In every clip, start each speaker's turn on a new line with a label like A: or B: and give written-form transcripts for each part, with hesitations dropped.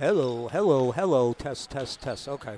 A: Hello, hello, hello. Test, test, test. Okay.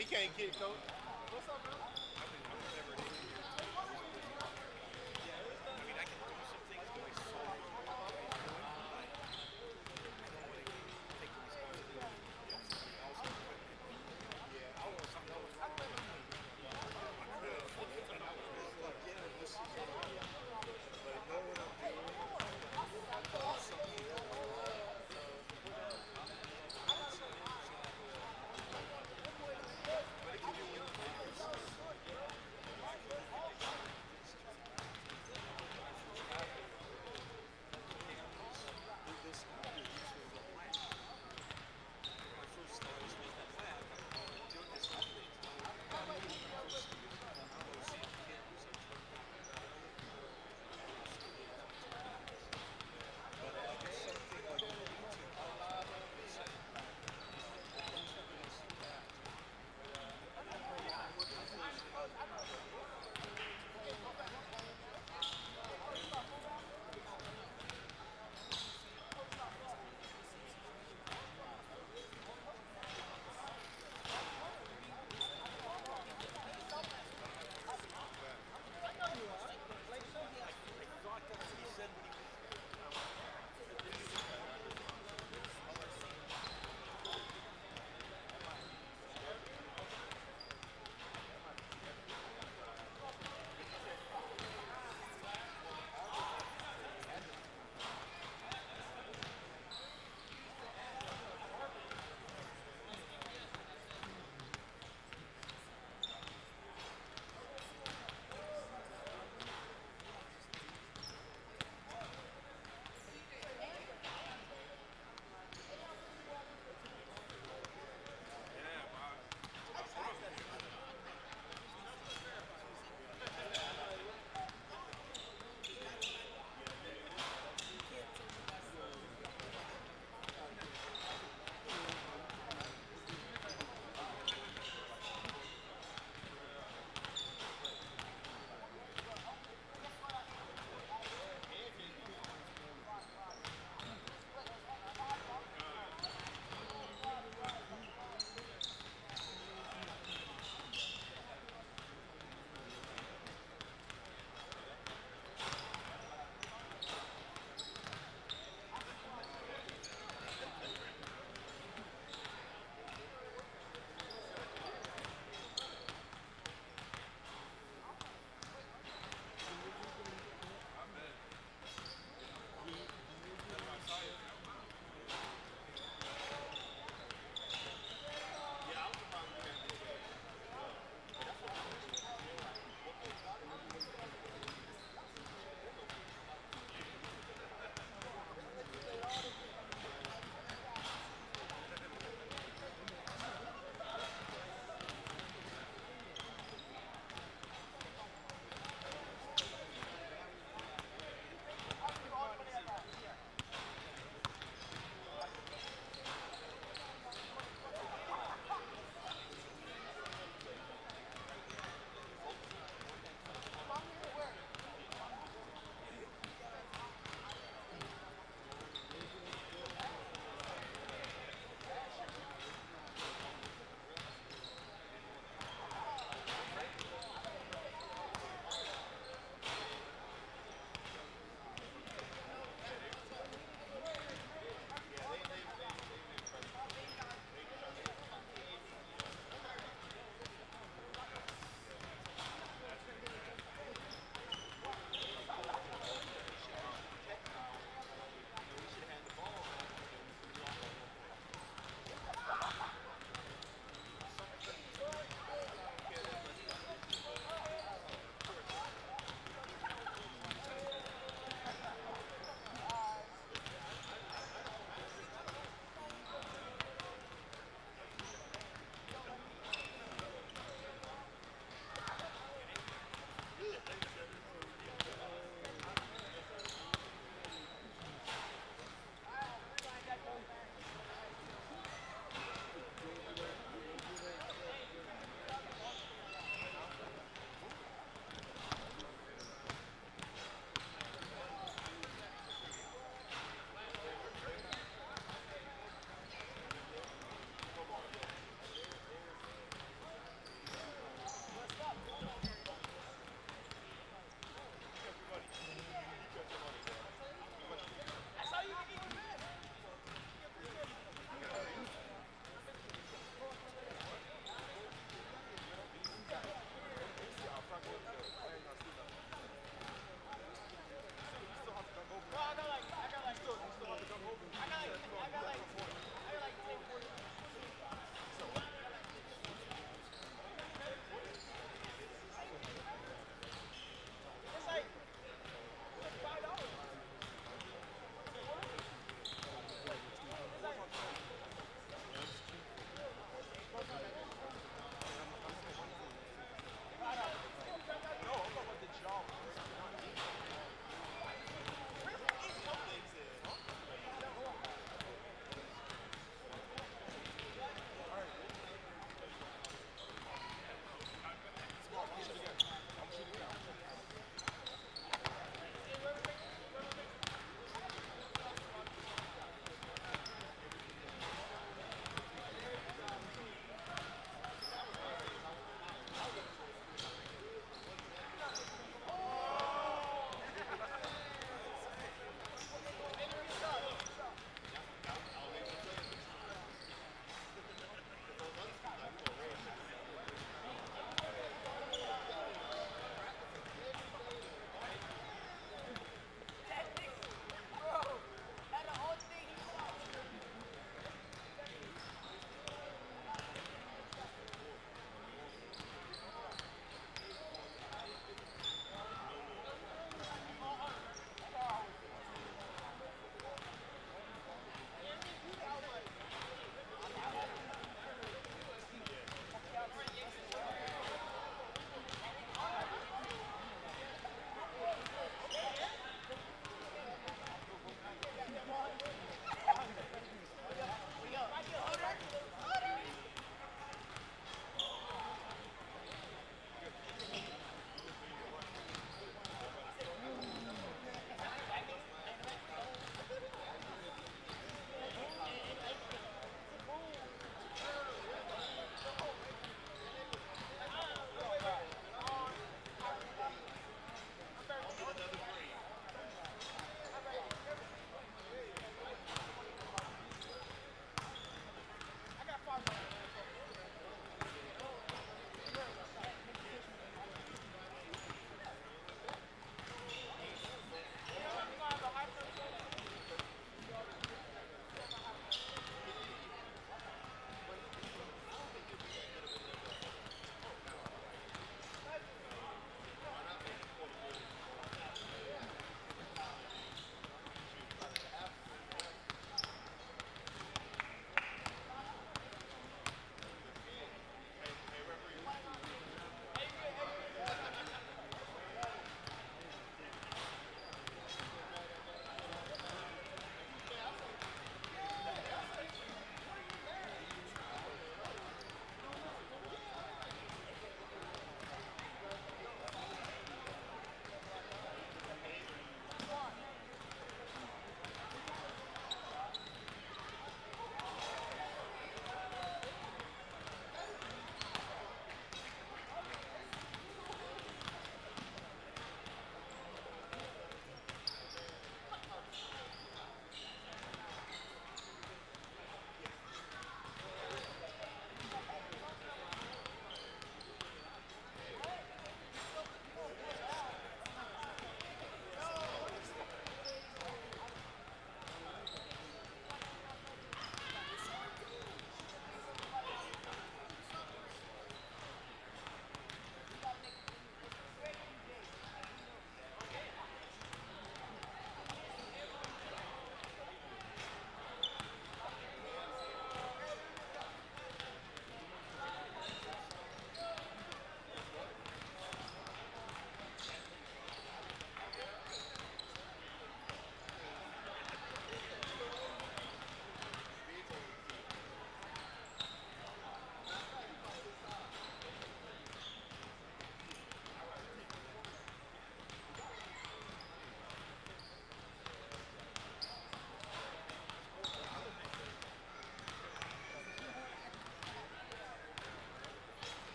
B: He can't get it, coach.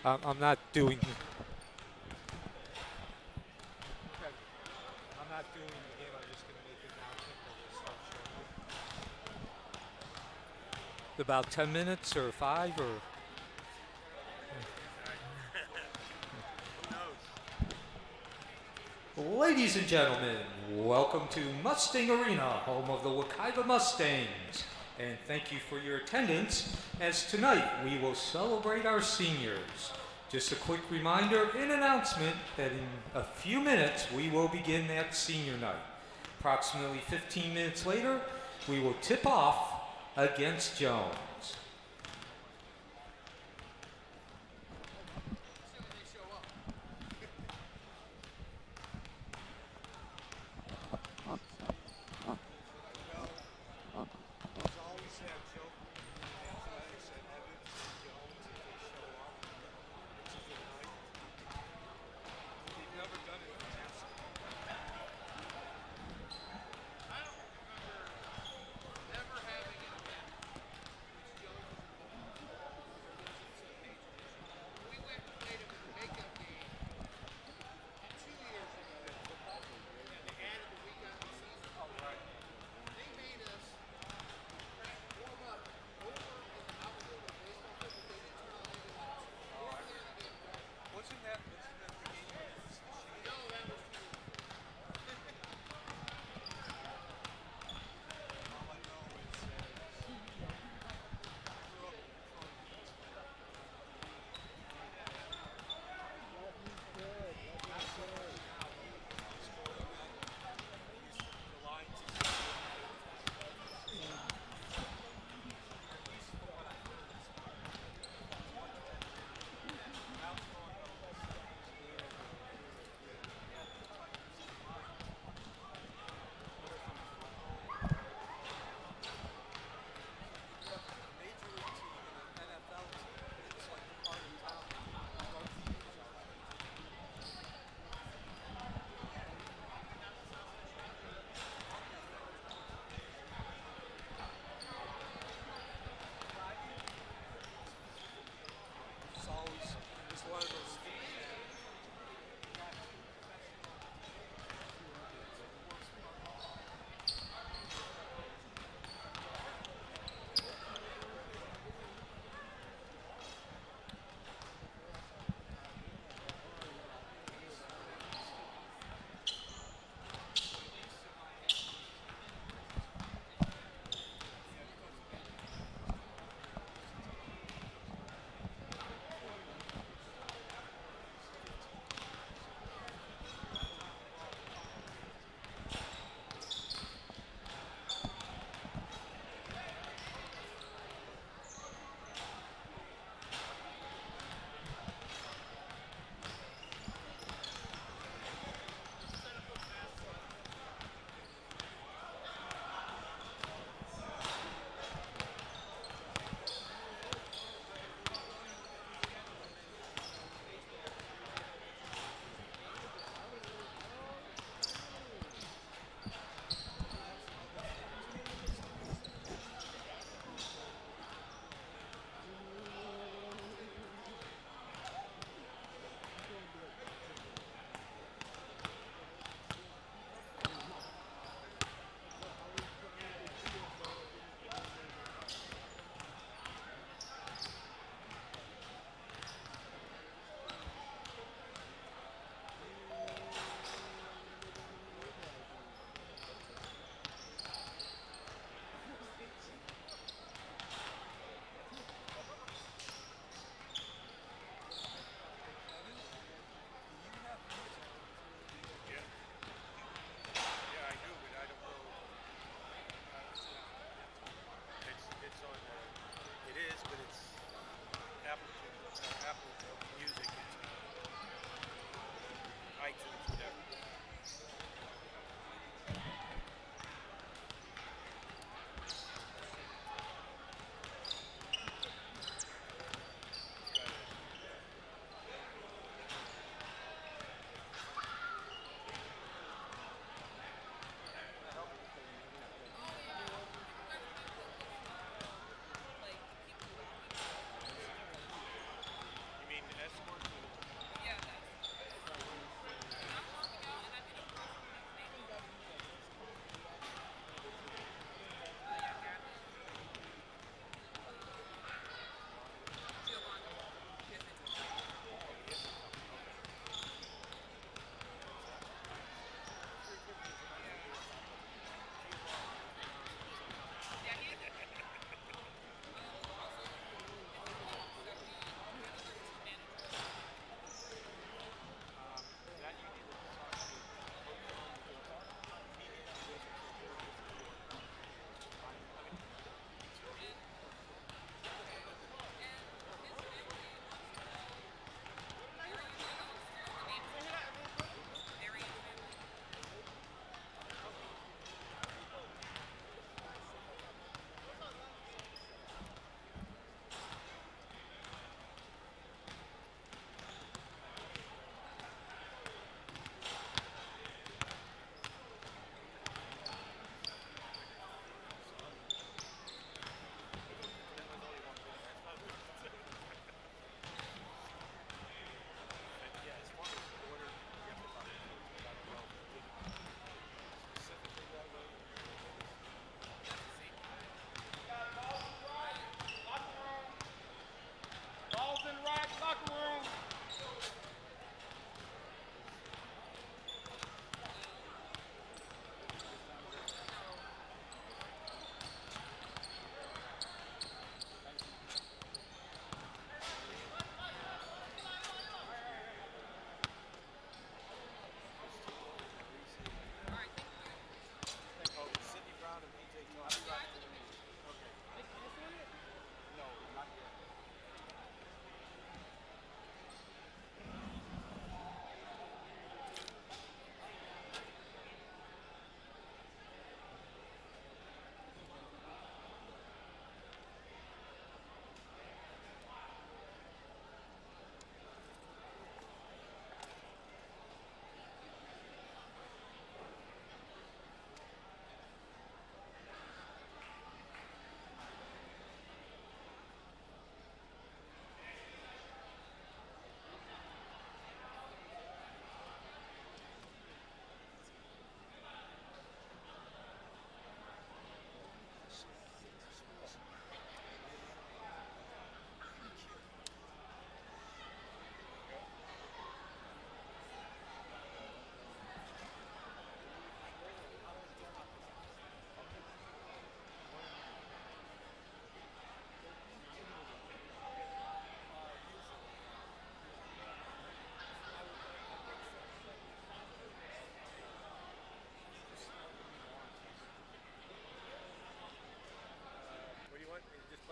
A: I'm not doing. Okay. I'm not doing the game. I'm just going to make an announcement that we'll start shortly. About 10 minutes or 5 or. Ladies and gentlemen, welcome to Mustang Arena, home of the Wekiva Mustangs. And thank you for your attendance, as tonight we will celebrate our seniors. Just a quick reminder and announcement that in a few minutes we will begin that senior night. Approximately 15 minutes later, we will tip off against Jones.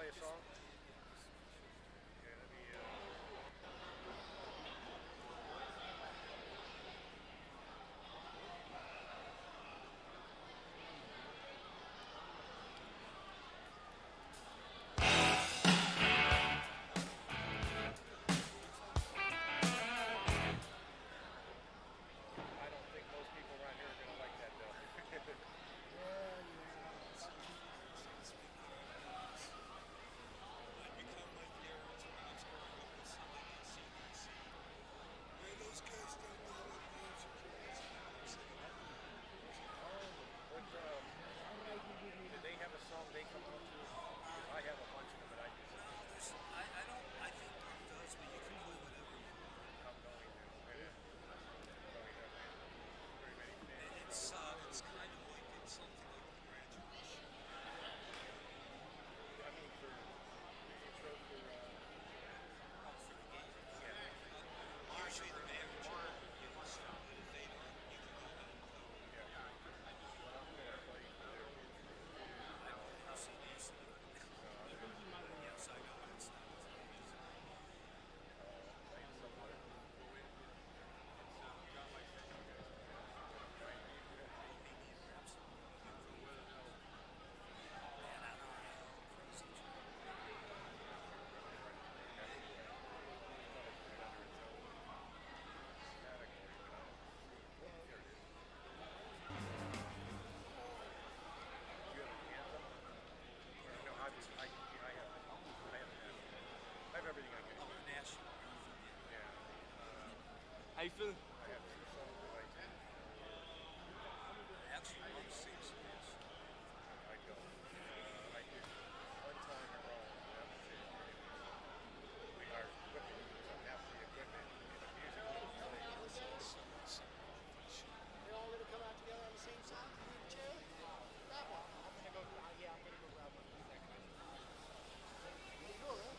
B: play a song? Okay, let me. I don't think most people around here are gonna like that though. What, did they have a song they come on to? Because I have a bunch of them, but I just. I'm going to. Very many fans. I mean, for the intro for. What I'm gonna play for their I have everything I can. Yeah.
C: How you feeling?
B: I have two songs that I do. I don't. I did one time in Rome. That was it. We are equipment. Half the equipment in a music video.
D: They're all gonna come out together on the same song? Chair? That one. I'm gonna go grab one. Pretty cool, huh?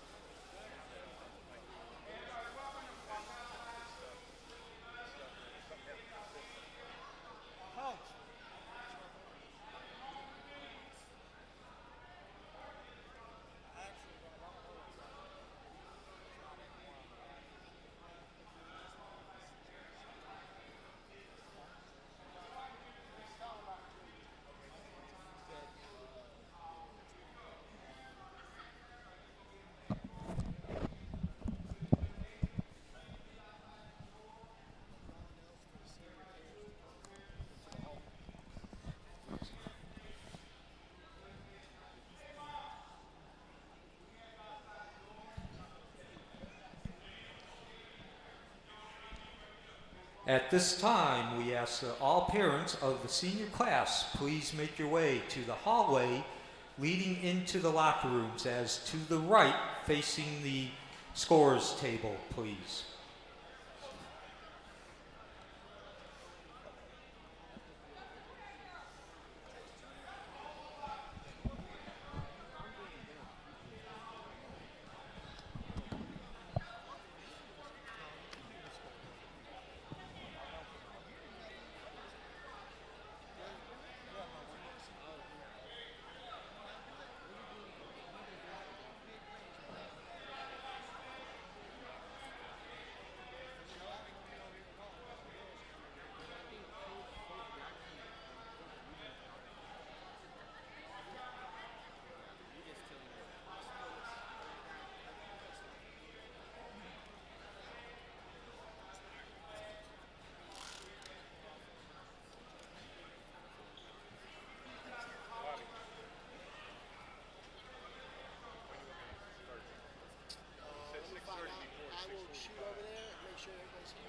D: Punch.
A: At this time, we ask that all parents of the senior class please make your way to the hallway leading into the locker rooms, as to the right facing the scores table, please.
D: I will shoot over there and make sure everybody's here.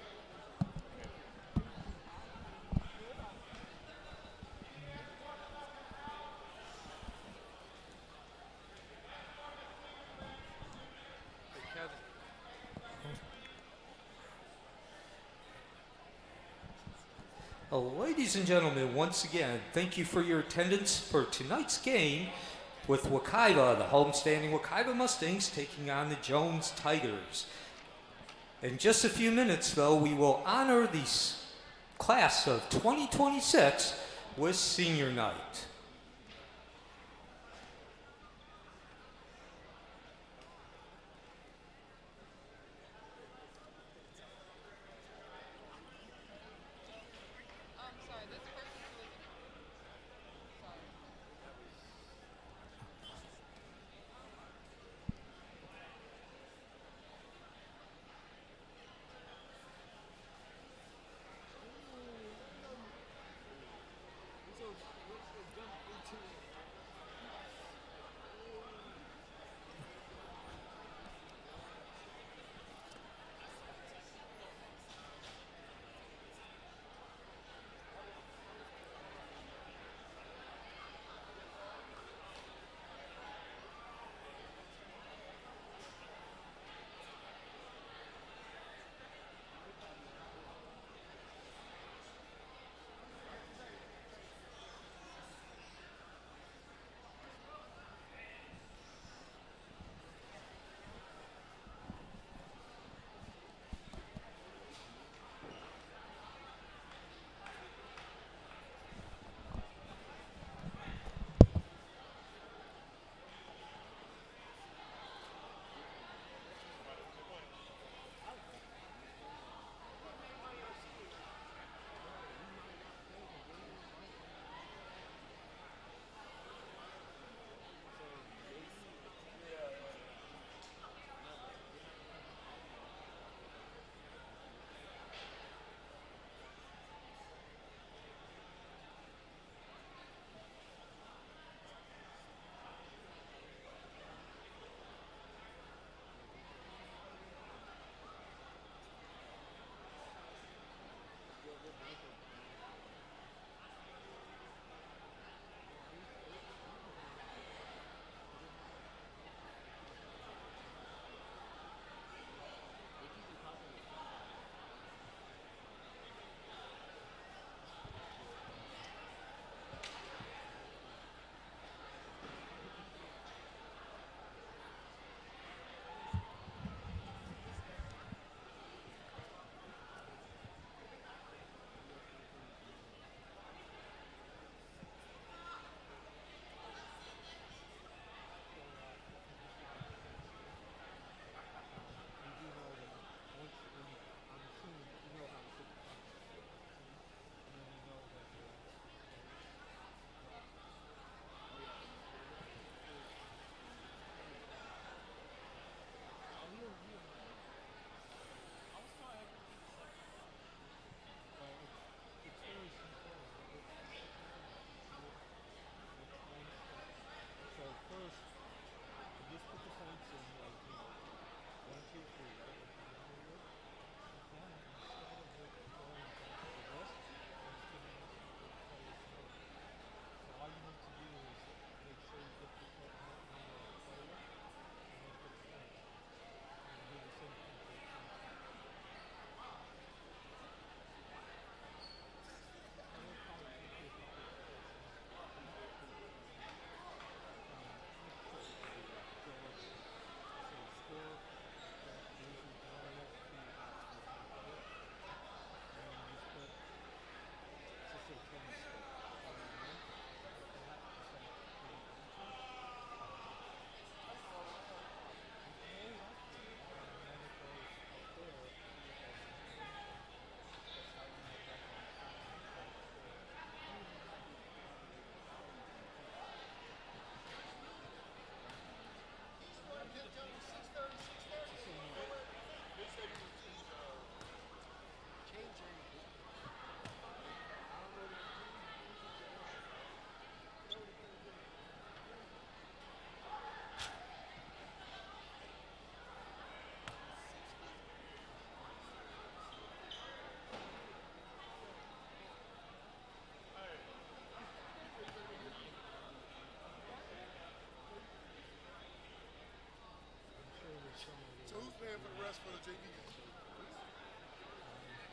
A: Ladies and gentlemen, once again, thank you for your attendance for tonight's game with Wekiva, the homestanding Wekiva Mustangs, taking on the Jones Tigers. In just a few minutes, though, we will honor the class of 2026 with senior night.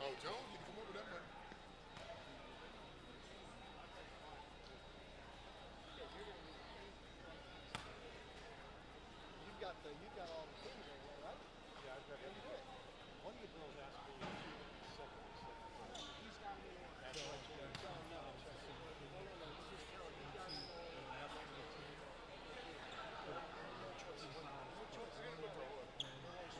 B: Oh, Jones need to come up with that money.
D: You've got all the things over there, right?
E: Yeah, I've got
D: Very
E: everything.
D: good.
E: One of the girls asked me if she would be second.
D: He's got me on.
E: That's what I'm saying.
D: No, no, check it. No, he's just telling me. He's got me on. No choice. No choice.
B: What do you got? Hey.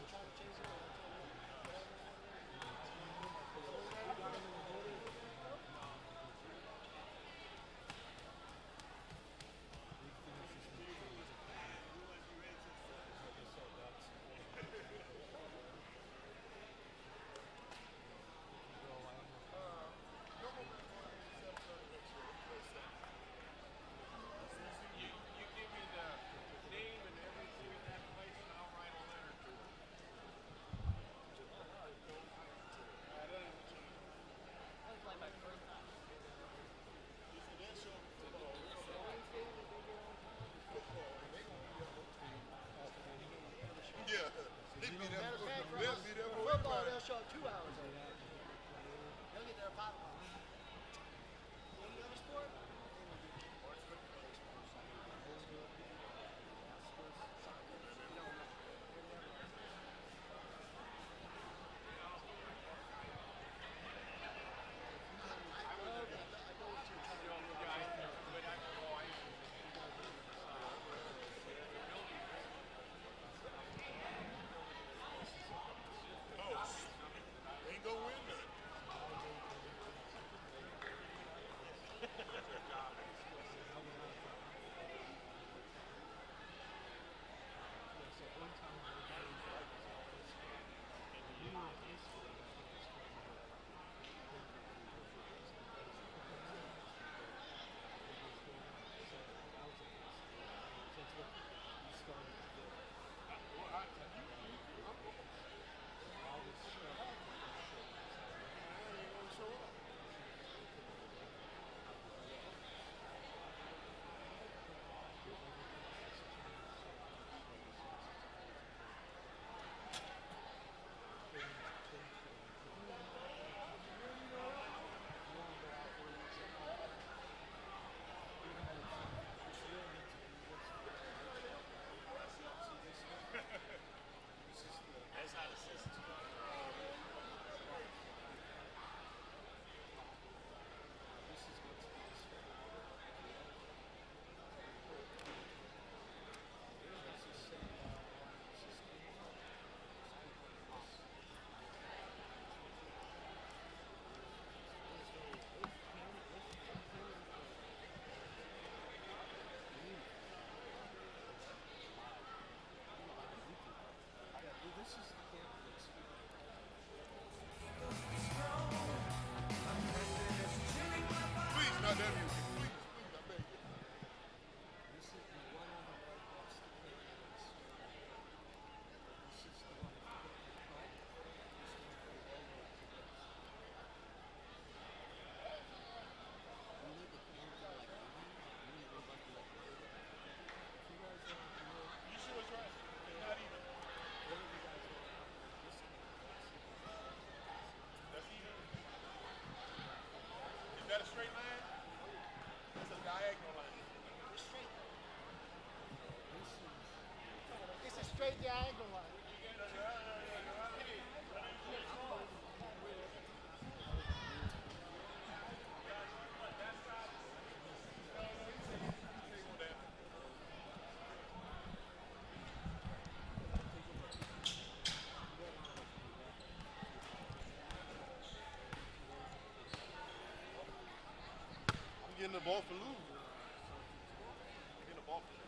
D: Trying to change it.
C: You give me the name and everything in that place, and I'll write a letter to them.
D: That was like my first time.
B: Yeah, they be there.
D: Matter of fact,
B: They'll be there
D: for
B: for
D: football,
B: everybody.
D: they'll show up 2 hours early. They'll get there at 5 o'clock. Any other sport?
B: Ain't gonna win none.
C: That's not assistance.
B: Please, not that music. Please, I beg you. You sure it's right? Not even. That's even. Is that a straight line? That's a diagonal line.
D: It's a straight diagonal line.
B: I'm getting the ball for losing. I'm getting the ball for losing.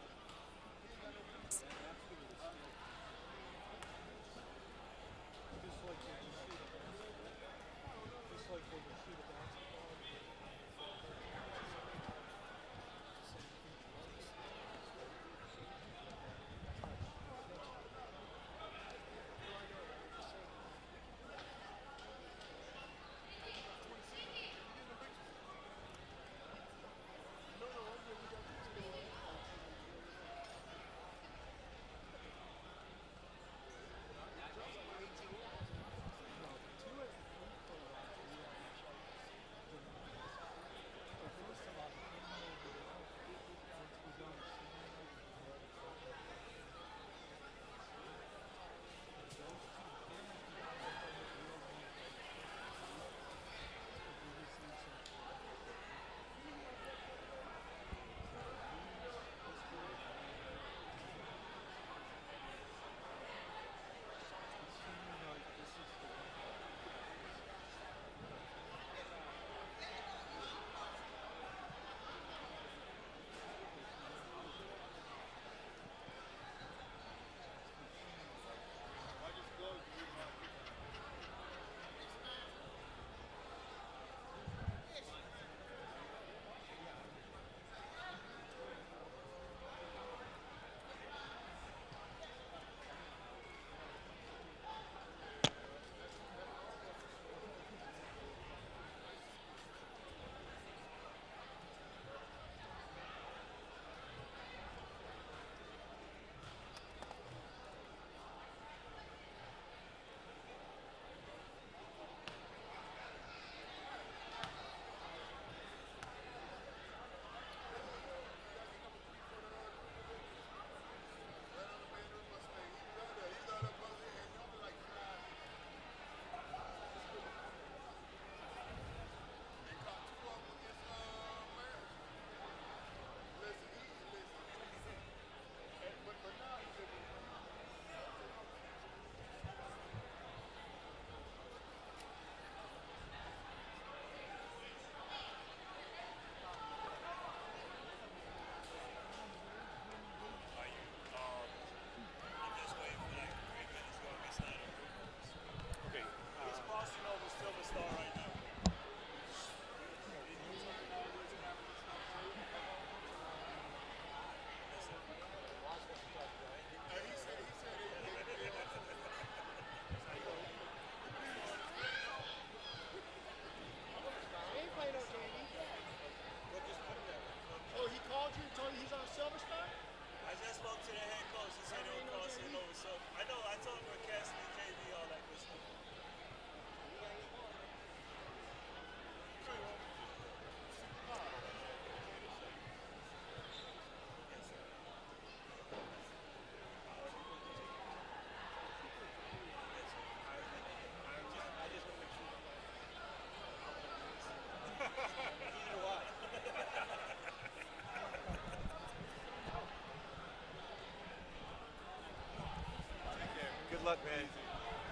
E: luck, man.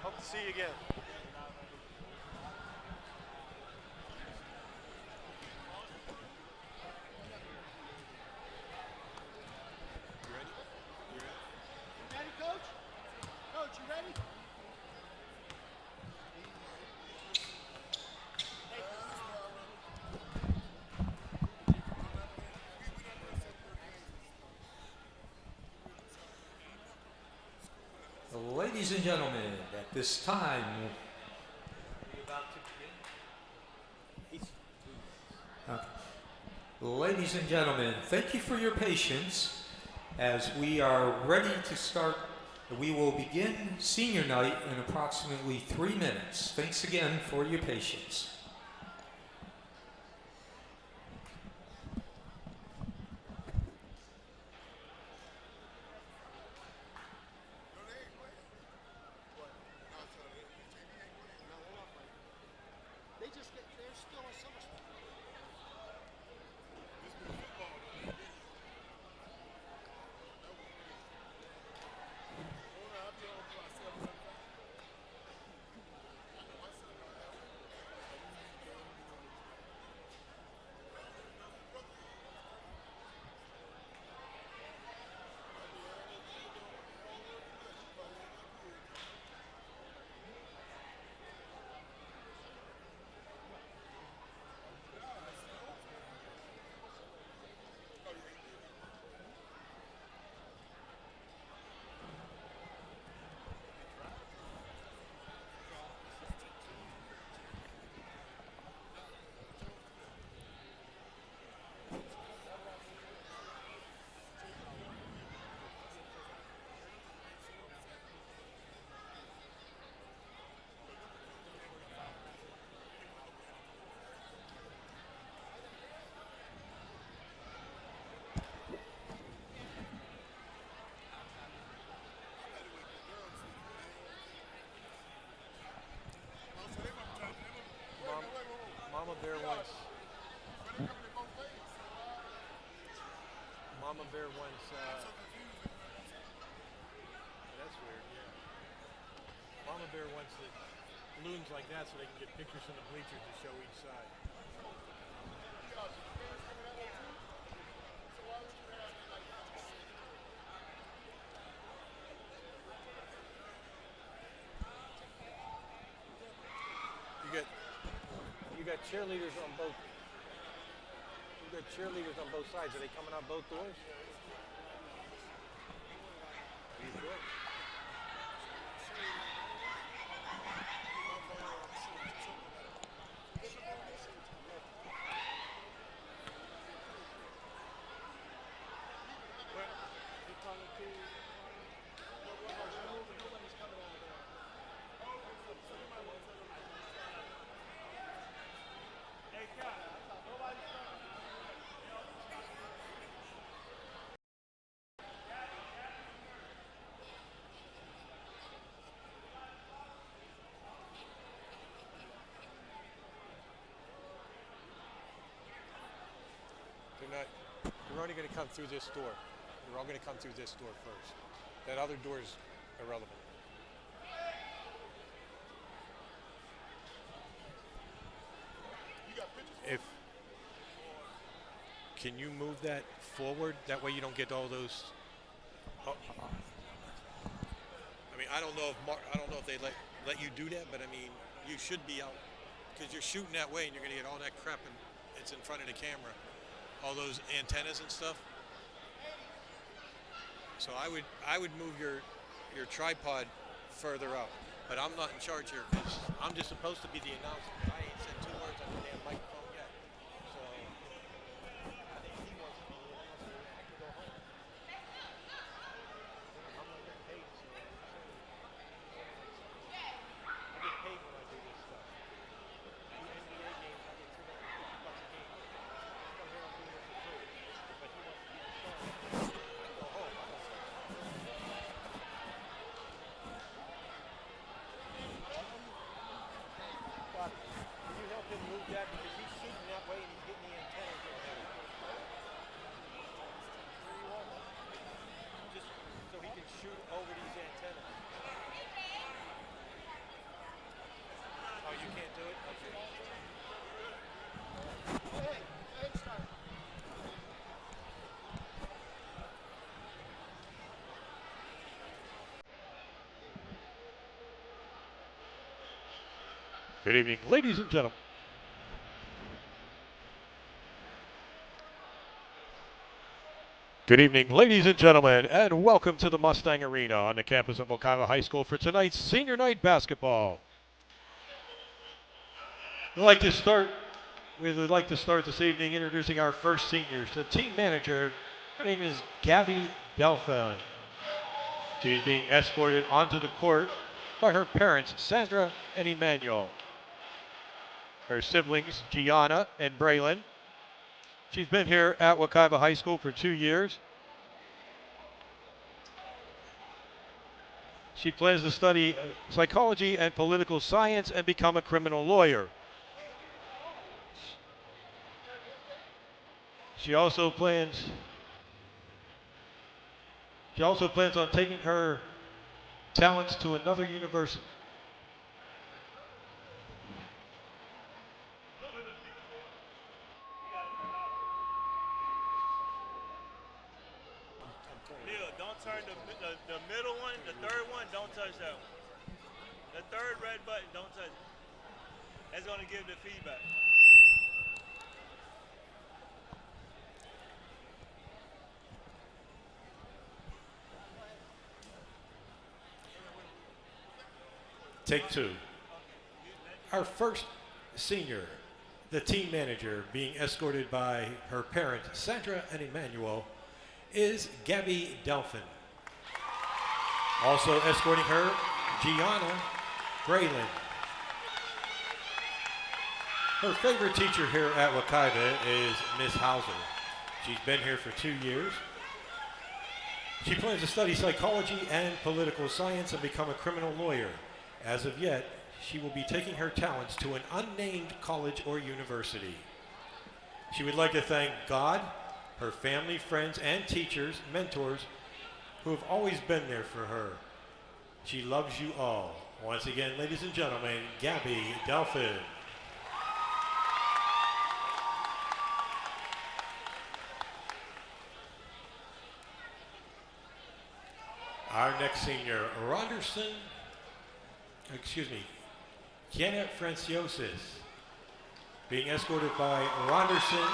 E: Hope to see you again.
D: Ready, Coach? Coach, you ready?
A: Ladies and gentlemen, at this time, ladies and gentlemen, thank you for your patience. As we are ready to start, we will begin senior night in approximately 3 minutes. Thanks again for your patience.
D: They're still in summer school.
E: Mama Bear wants. Mama Bear wants. That's weird. Yeah. Mama Bear wants the balloons like that so they can get pictures from the bleachers to show each side. You got cheerleaders on both. You got cheerleaders on both sides. Are they coming out both doors? Are you sure? They're only going to come through this door. They're all going to come through this door first. That other door is irrelevant. Can you move that forward? That way you don't get all those. Oh. I mean, I don't know if they let you do that, but I mean, you should be out because you're shooting that way and you're going to get all that crap and it's in front of the camera. All those antennas and stuff. So I would move your tripod further out, but I'm not in charge here because I'm just supposed to be the announcer. I ain't said 2 words on the damn microphone yet. So I think he wants to be the announcer. I can go home. I'm not getting paid, so I get paid when I do this stuff. The NBA games, I get $250 a game. Come here, I'm doing this for free. But he wants to be the star. I can go home. I don't say. Got it.
F: Good evening, ladies and gentlemen. Good evening, ladies and gentlemen, and welcome to the Mustang Arena on the campus of Wekiva High School for tonight's senior night basketball. We'd like to start this evening introducing our first seniors. The team manager, her name is Gabby Delphine. She's being escorted onto the court by her parents, Sandra and Emmanuel. Her siblings, Gianna and Braylon. She's been here at Wekiva High School for 2 years. She plans to study psychology and political science and become a criminal lawyer. She also plans on taking her talents to another university.
C: Neil, don't turn the middle one, the third one, don't touch that one. The third red button, don't touch it. That's going to give the feedback.
G: Take two. Our first senior, the team manager, being escorted by her parents, Sandra and Emmanuel, is Gabby Delphine. Also escorting her, Gianna Braylon. Her favorite teacher here at Wekiva is Miss Hauser. She's been here for 2 years. She plans to study psychology and political science and become a criminal lawyer. As of yet, she will be taking her talents to an unnamed college or university. She would like to thank God, her family, friends, and teachers, mentors, who have always been there for her. She loves you all. Once again, ladies and gentlemen, Gabby Delphine. Our next senior, Kiana Franciosis, being escorted by Ronderson,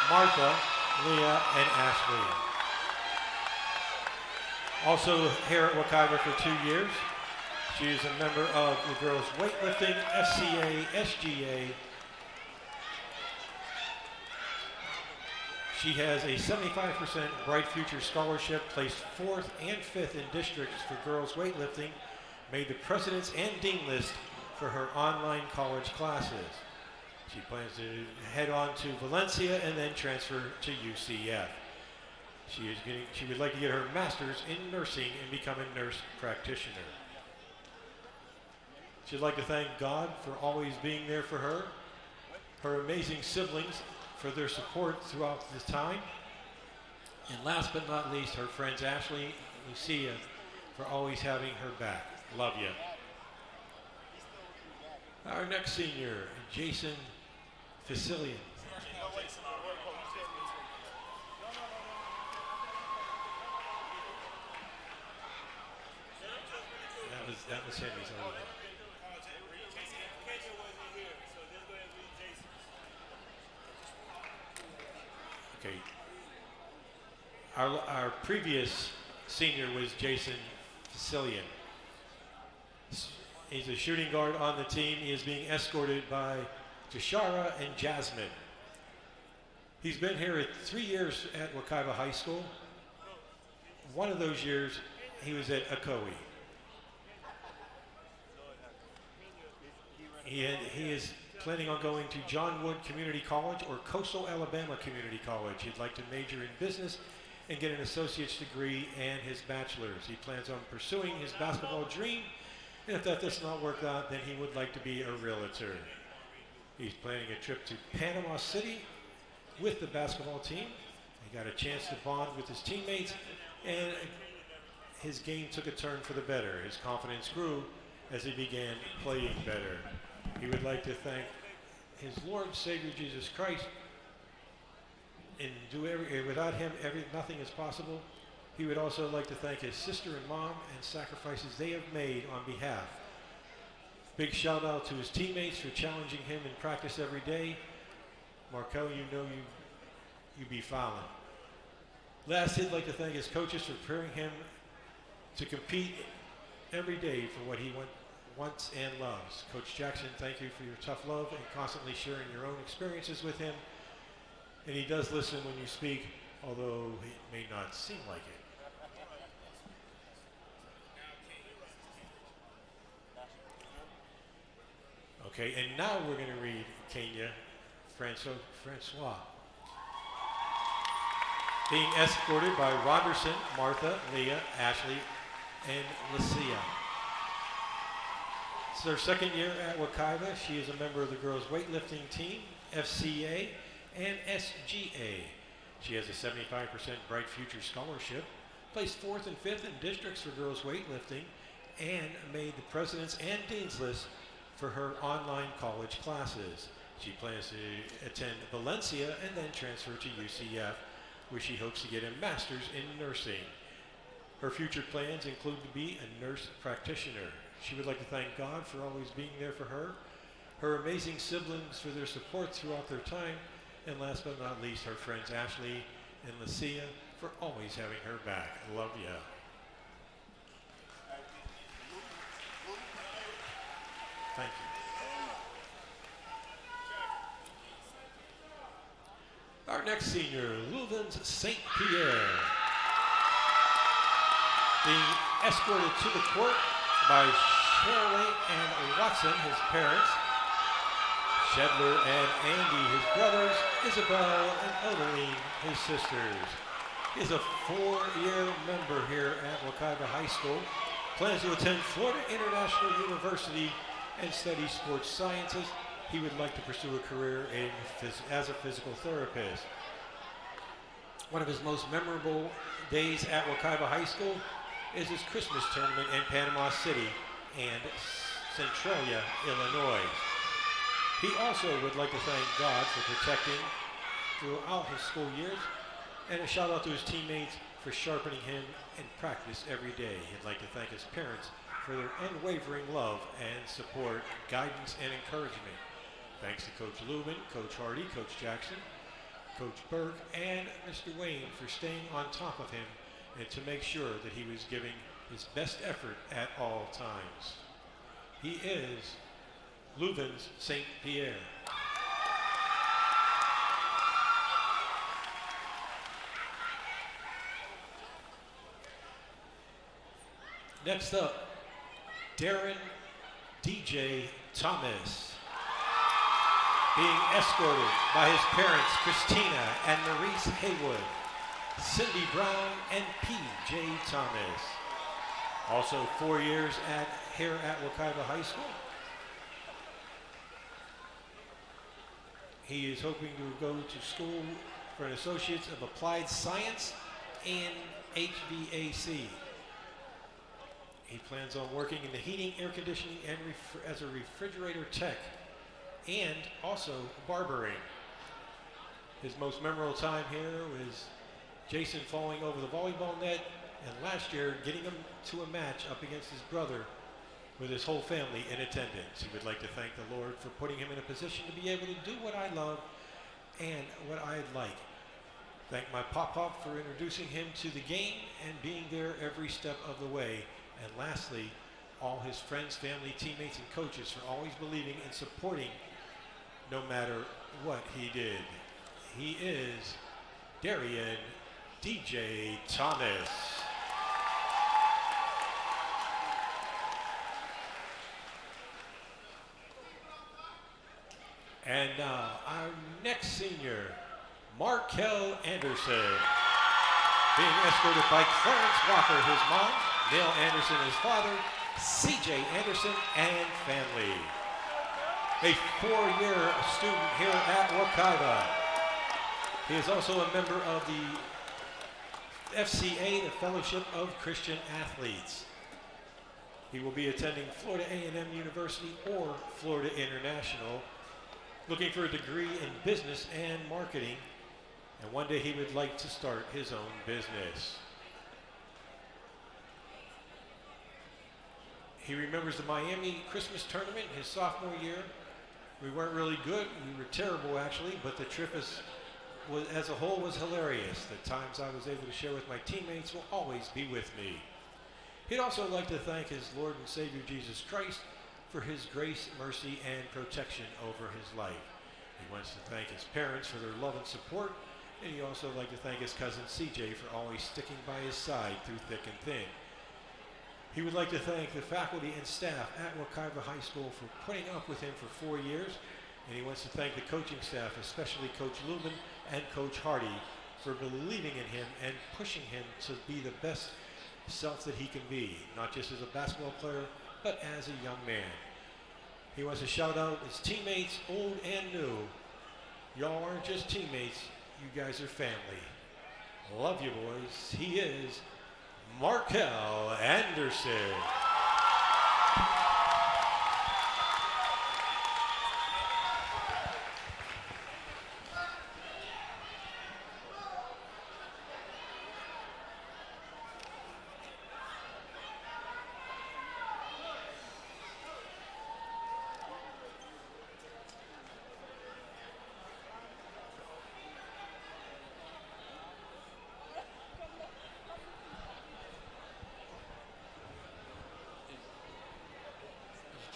G: Martha, Leah, and Ashley. Also here at Wekiva for 2 years, she is a member of the girls weightlifting, FCA, SGA. She has a 75% Bright Future Scholarship, placed 4th and 5th in districts for girls weightlifting, made the president's and dean list for her online college classes. She plans to head on to Valencia and then transfer to UCF. She would like to get her master's in nursing and become a nurse practitioner. She'd like to thank God for always being there for her amazing siblings for their support throughout this time, and last but not least, her friends Ashley and Lucia for always having her back. Love you. Our next senior, Jason Facilian. That was Henry's over there. Okay. Our previous senior was Jason Facilian. He's a shooting guard on the team. He is being escorted by Jashara and Jasmine. He's been here at 3 years at Wekiva High School. One of those years, he was at Ocoee. He is planning on going to John Wood Community College or Coastal Alabama Community College. He'd like to major in business and get an associate's degree and his bachelor's. He plans on pursuing his basketball dream, and if that does not work out, then he would like to be a realtor. He's planning a trip to Panama City with the basketball team. He got a chance to bond with his teammates, and his game took a turn for the better. His confidence grew as he began playing better. He would like to thank his Lord and Savior Jesus Christ, and without him, nothing is possible. He would also like to thank his sister and mom and sacrifices they have made on behalf. Big shout out to his teammates for challenging him in practice every day. Markel, you know you be fouling. Last, he'd like to thank his coaches for preparing him to compete every day for what he wants and loves. Coach Jackson, thank you for your tough love and constantly sharing your own experiences with him. And he does listen when you speak, although it may not seem like it. Okay, and now we're going to read Kenya Francois. Being escorted by Robertson, Martha, Leah, Ashley, and Lucia. It's her second year at Wekiva. She is a member of the girls' weightlifting team, FCA, and SGA. She has a 75% Bright Future Scholarship, placed 4th and 5th in districts for girls weightlifting, and made the president's and dean's list for her online college classes. She plans to attend Valencia and then transfer to UCF, where she hopes to get a master's in nursing. Her future plans include to be a nurse practitioner. She would like to thank God for always being there for her amazing siblings for their support throughout their time, and last but not least, her friends Ashley and Lucia for always having her back. Love ya. Thank you. Our next senior, Louvens St. Pierre. Being escorted to the court by Shirley and Watson, his parents, Shedler and Andy, his brothers, Isabel and Odeline, his sisters. He is a 4-year member here at Wekiva High School. Plans to attend Florida International University and study sports sciences. He would like to pursue a career as a physical therapist. One of his most memorable days at Wekiva High School is his Christmas tournament in Panama City and Centralia, Illinois. He also would like to thank God for protecting throughout his school years, and a shout out to his teammates for sharpening him in practice every day. He'd like to thank his parents for their unwavering love and support, guidance, and encouragement. Thanks to Coach Lubin, Coach Hardy, Coach Jackson, Coach Burke, and Mr. Wayne for staying on top of him and to make sure that he was giving his best effort at all times. He is Louvens St. Pierre. Next up, Darren DJ Thomas. Being escorted by his parents, Christina and Maurice Haywood, Cindy Brown, and P.J. Thomas. Also 4 years here at Wekiva High School. He is hoping to go to school for an Associates of Applied Science and HVAC. He plans on working in the heating, air conditioning, and as a refrigerator tech, and also barbering. His most memorable time here was Jason falling over the volleyball net, and last year getting him to a match up against his brother with his whole family in attendance. He would like to thank the Lord for putting him in a position to be able to do what I love and what I like. Thank my Pop-Pop for introducing him to the game and being there every step of the way. And lastly, all his friends, family, teammates, and coaches for always believing and supporting no matter what he did. He is Darian DJ Thomas. And now our next senior, Markel Anderson. Being escorted by Clarence Walker, his mom, Neil Anderson, his father, C.J. Anderson, and family. A 4-year student here at Wekiva. He is also a member of the FCA, the Fellowship of Christian Athletes. He will be attending Florida A&M University or Florida International, looking for a degree in business and marketing, and one day he would like to start his own business. He remembers the Miami Christmas tournament his sophomore year. We weren't really good. We were terrible, actually, but the trip as a whole was hilarious. The times I was able to share with my teammates will always be with me. He'd also like to thank his Lord and Savior Jesus Christ for his grace, mercy, and protection over his life. He wants to thank his parents for their love and support, and he also like to thank his cousin CJ for always sticking by his side through thick and thin. He would like to thank the faculty and staff at Wekiva High School for putting up with him for 4 years, and he wants to thank the coaching staff, especially Coach Lubin and Coach Hardy, for believing in him and pushing him to be the best self that he can be, not just as a basketball player, but as a young man. He wants to shout out his teammates, old and new. Y'all aren't just teammates, you guys are family. Love you, boys. He is Markel Anderson.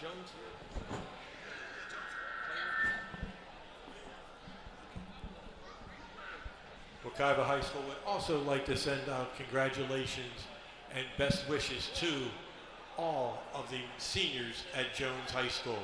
G: Jones here? Wekiva High School would also like to send out congratulations and best wishes to all of the seniors at Jones High School.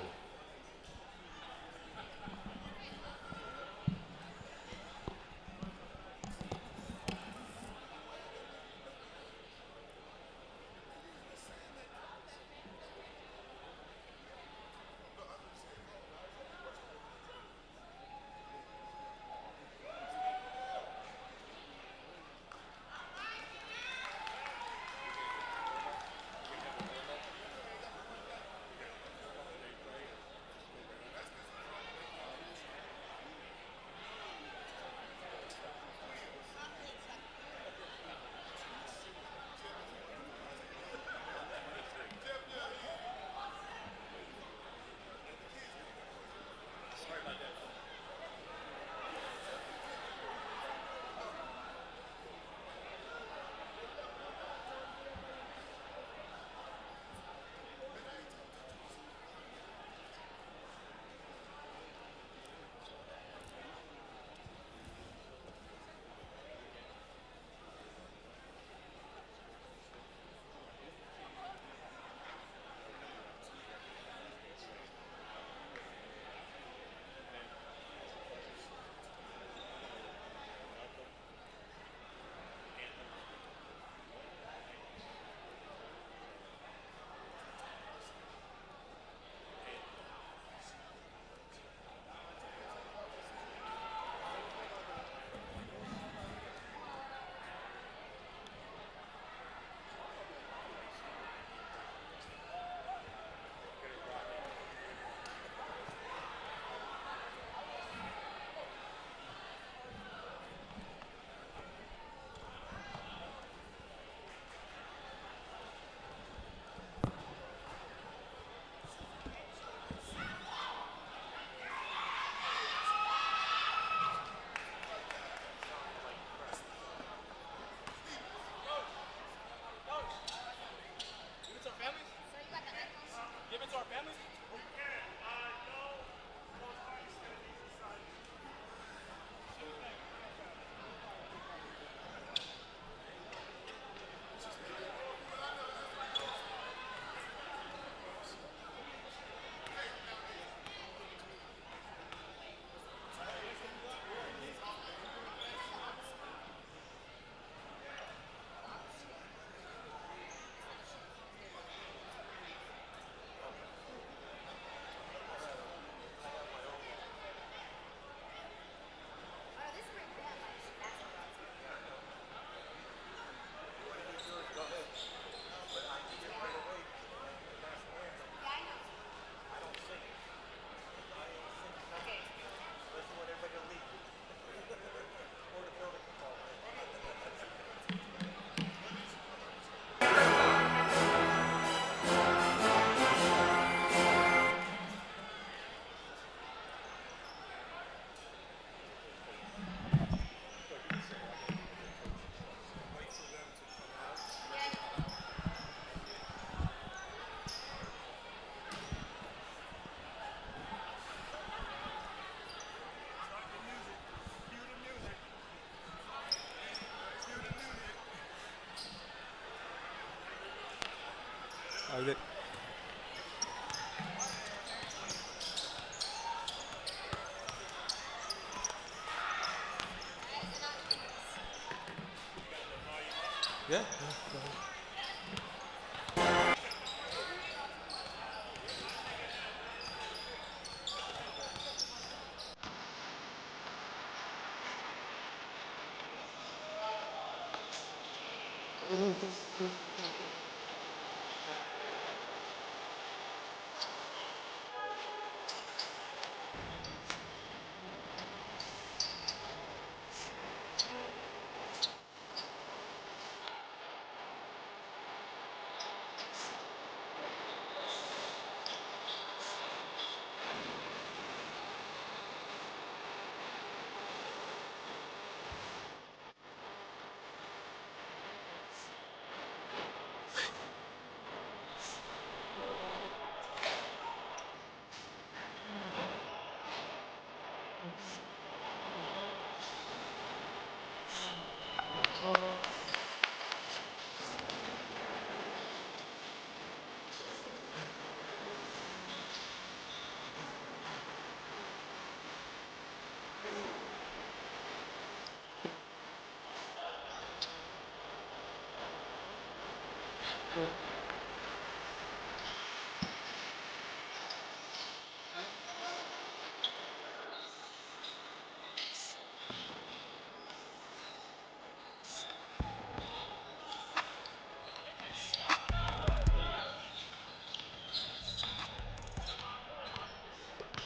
G: Yeah.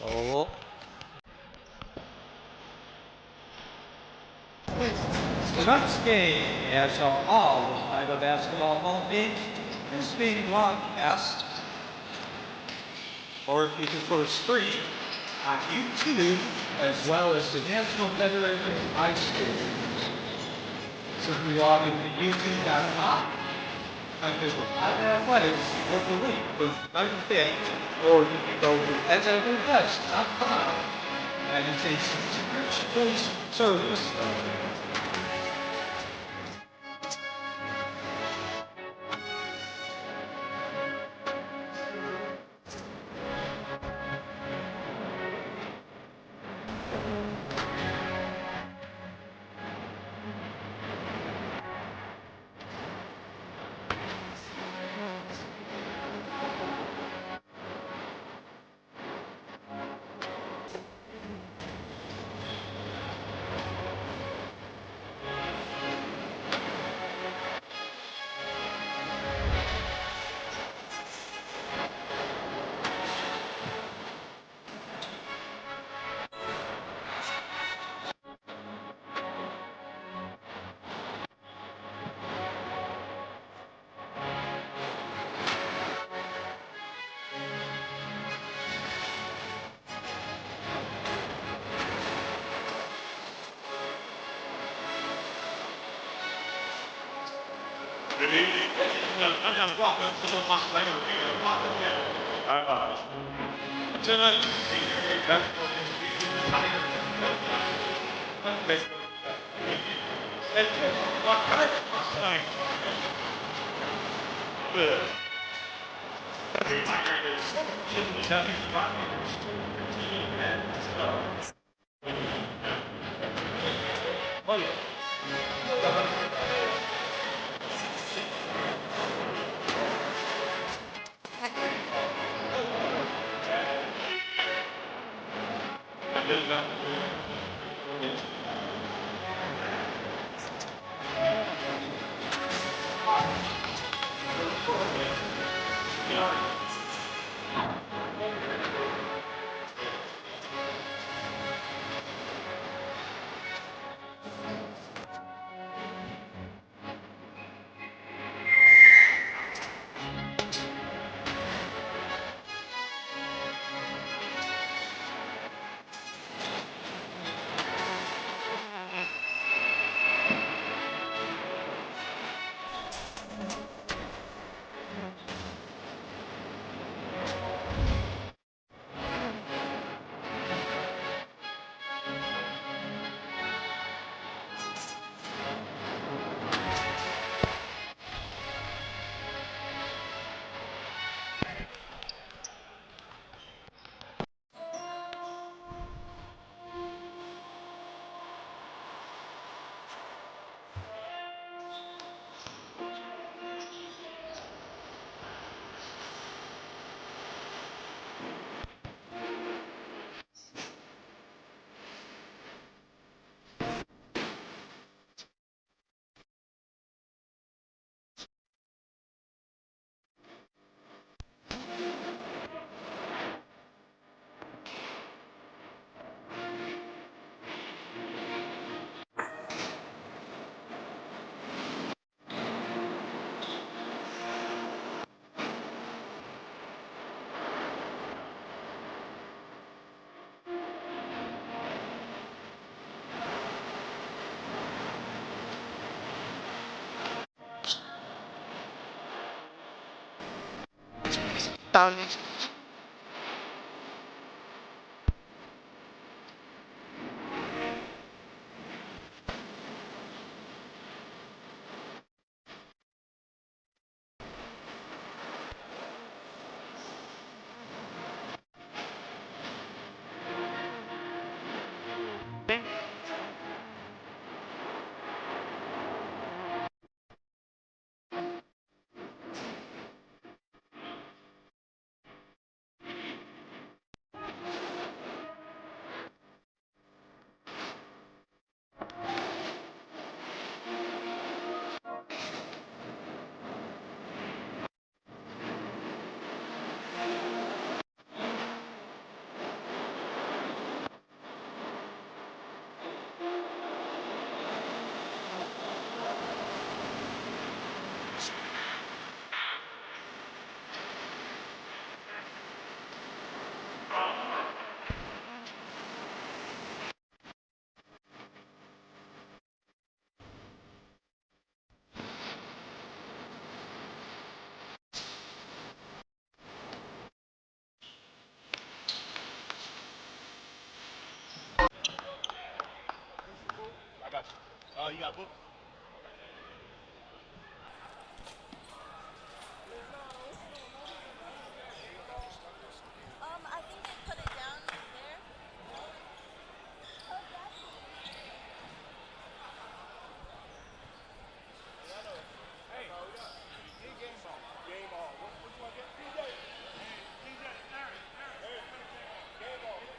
A: Oh. Tonight's game, as are all of Iowa basketball home games, is being broadcast, or if you prefer stream, on YouTube, as well as the National Federation of High School. Simply log into youtube.com and visit Athletics with the link for tonight's game, or you can go to NFLS.com and it's a subscription-based service.
F: Good evening. Welcome to the Mustang Arena. Tonight, senior basketball is being tired. And what kind of Mustang? Good. Kentucky Rockets. And oh yeah.
H: Down.
C: I got you. Oh, you got book?
I: I think they put it down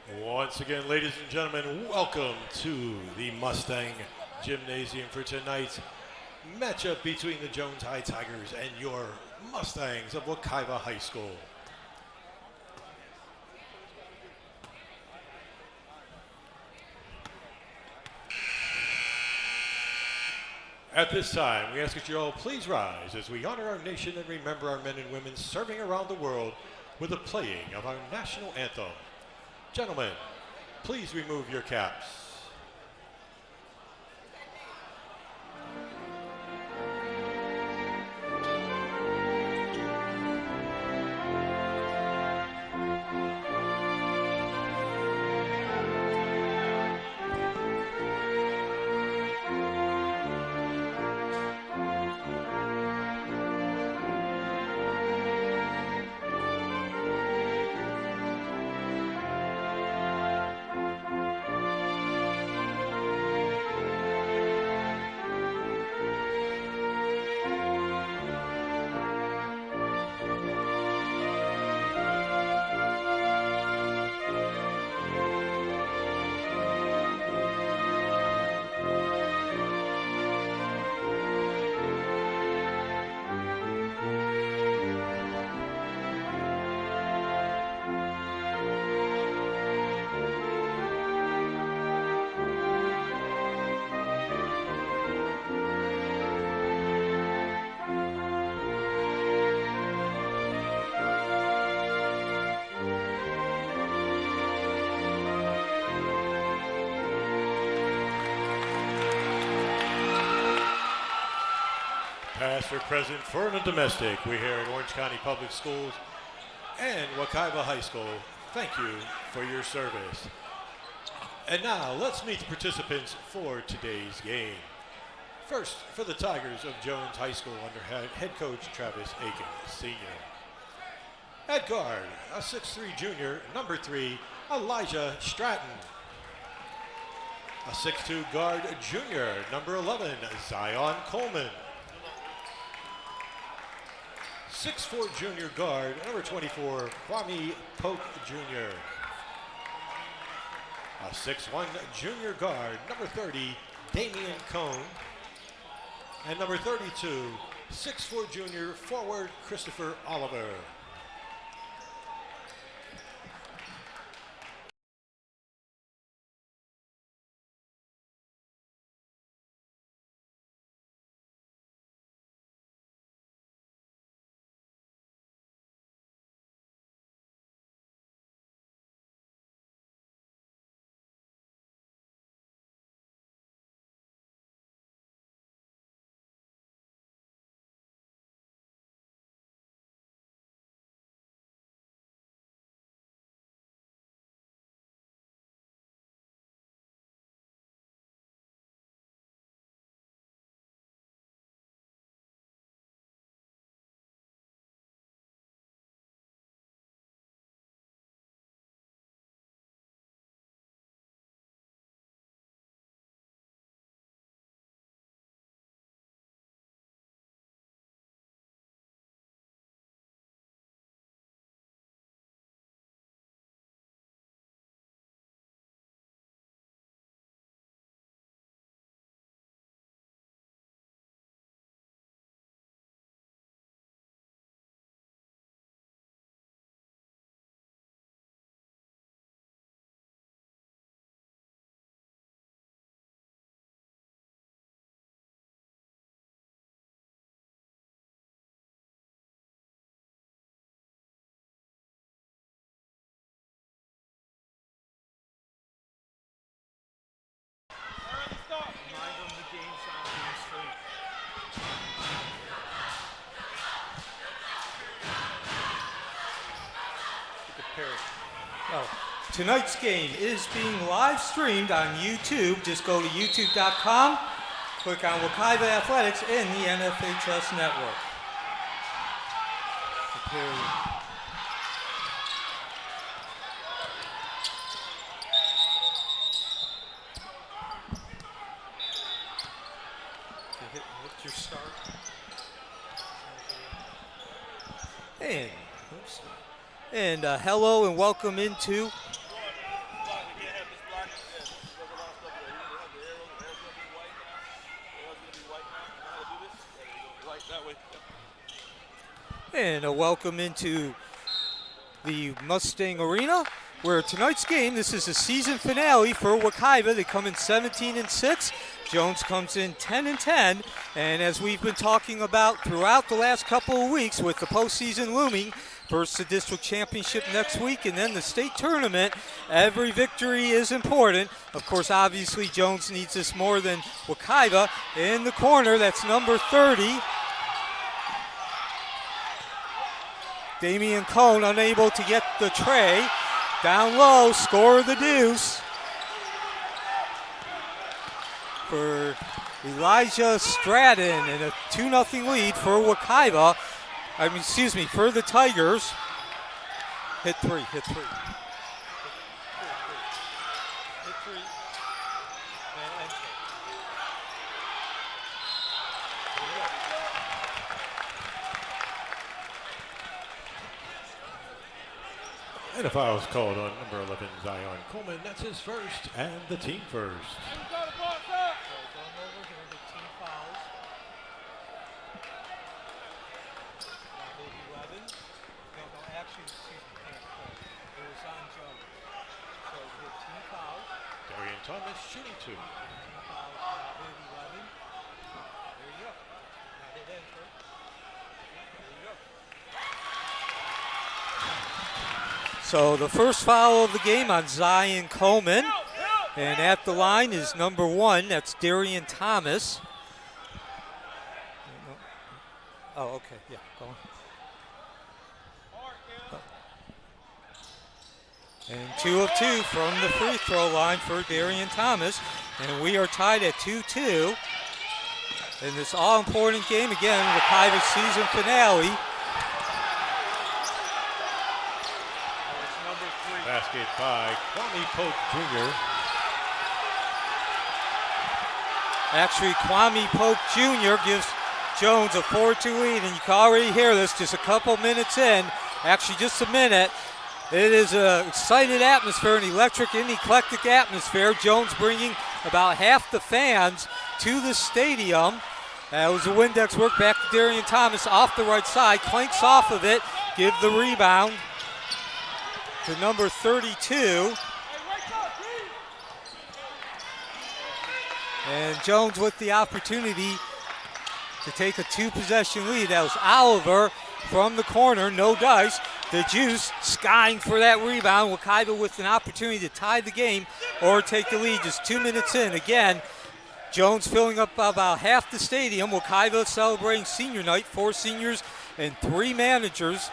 I: there.
G: Once again, ladies and gentlemen, welcome to the Mustang Gymnasium for tonight's matchup between the Jones High Tigers and your Mustangs of Wekiva High School. At this time, we ask that you all please rise as we honor our nation and remember our men and women serving around the world with the playing of our national anthem. Gentlemen, please remove your caps. Past or present, foreign and domestic, we here at Orange County Public Schools and Wekiva High School, thank you for your service. And now, let's meet the participants for today's game. First, for the Tigers of Jones High School under head coach Travis Aiken, Sr. At guard, a 6'3 junior, number 3, Elijah Stratton. A 6'2 guard junior, number 11, Zion Coleman. 6'4 junior guard, number 24, Kwame Polk Jr. A 6'1 junior guard, number 30, Damian Cone. And number 32, 6'4 junior forward, Christopher Oliver.
A: Tonight's game is being live streamed on YouTube. Just go to youtube.com, click on Wekiva Athletics in the NFHS network. Hit your start. And hello and welcome into welcome into the Mustang Arena, where tonight's game, this is a season finale for Wekiva. They come in 17-6. Jones comes in 10-10. And as we've been talking about throughout the last couple of weeks, with the postseason looming, first the district championship next week and then the state tournament, every victory is important. Of course, obviously, Jones needs this more than Wekiva. In the corner, that's number 30. Damian Cohn unable to get the tray. Down low, score the deuce for Elijah Stratton, and a 2-0 lead for Wekiva. For the Tigers. Hit three.
G: And a foul is called on number 11, Zion Coleman. That's his first and the team first. Darian Thomas shooting two.
A: So the first foul of the game on Zion Coleman. And at the line is number 1, that's Darian Thomas. Oh, okay, yeah, go on. And 2 of 2 from the free throw line for Darian Thomas. And we are tied at 2-2 in this all-important game. Again, Wekiva's season finale.
G: Basket by Kwame Pope Jr.
A: Actually, Kwame Pope Jr. gives Jones a 4-2 lead, and you can already hear this just a couple minutes in. Actually, just a minute. It is an excited atmosphere, an electric and eclectic atmosphere. Jones bringing about half the fans to the stadium. That was a Windex work back to Darian Thomas off the right side. Clanks off of it, give the rebound to number 32. And Jones with the opportunity to take a 2-possession lead. That was Oliver from the corner, no dice. The Juice skying for that rebound. Wekiva with an opportunity to tie the game or take the lead just 2 minutes in. Again, Jones filling up about half the stadium. Wekiva celebrating senior night, 4 seniors and 3 managers.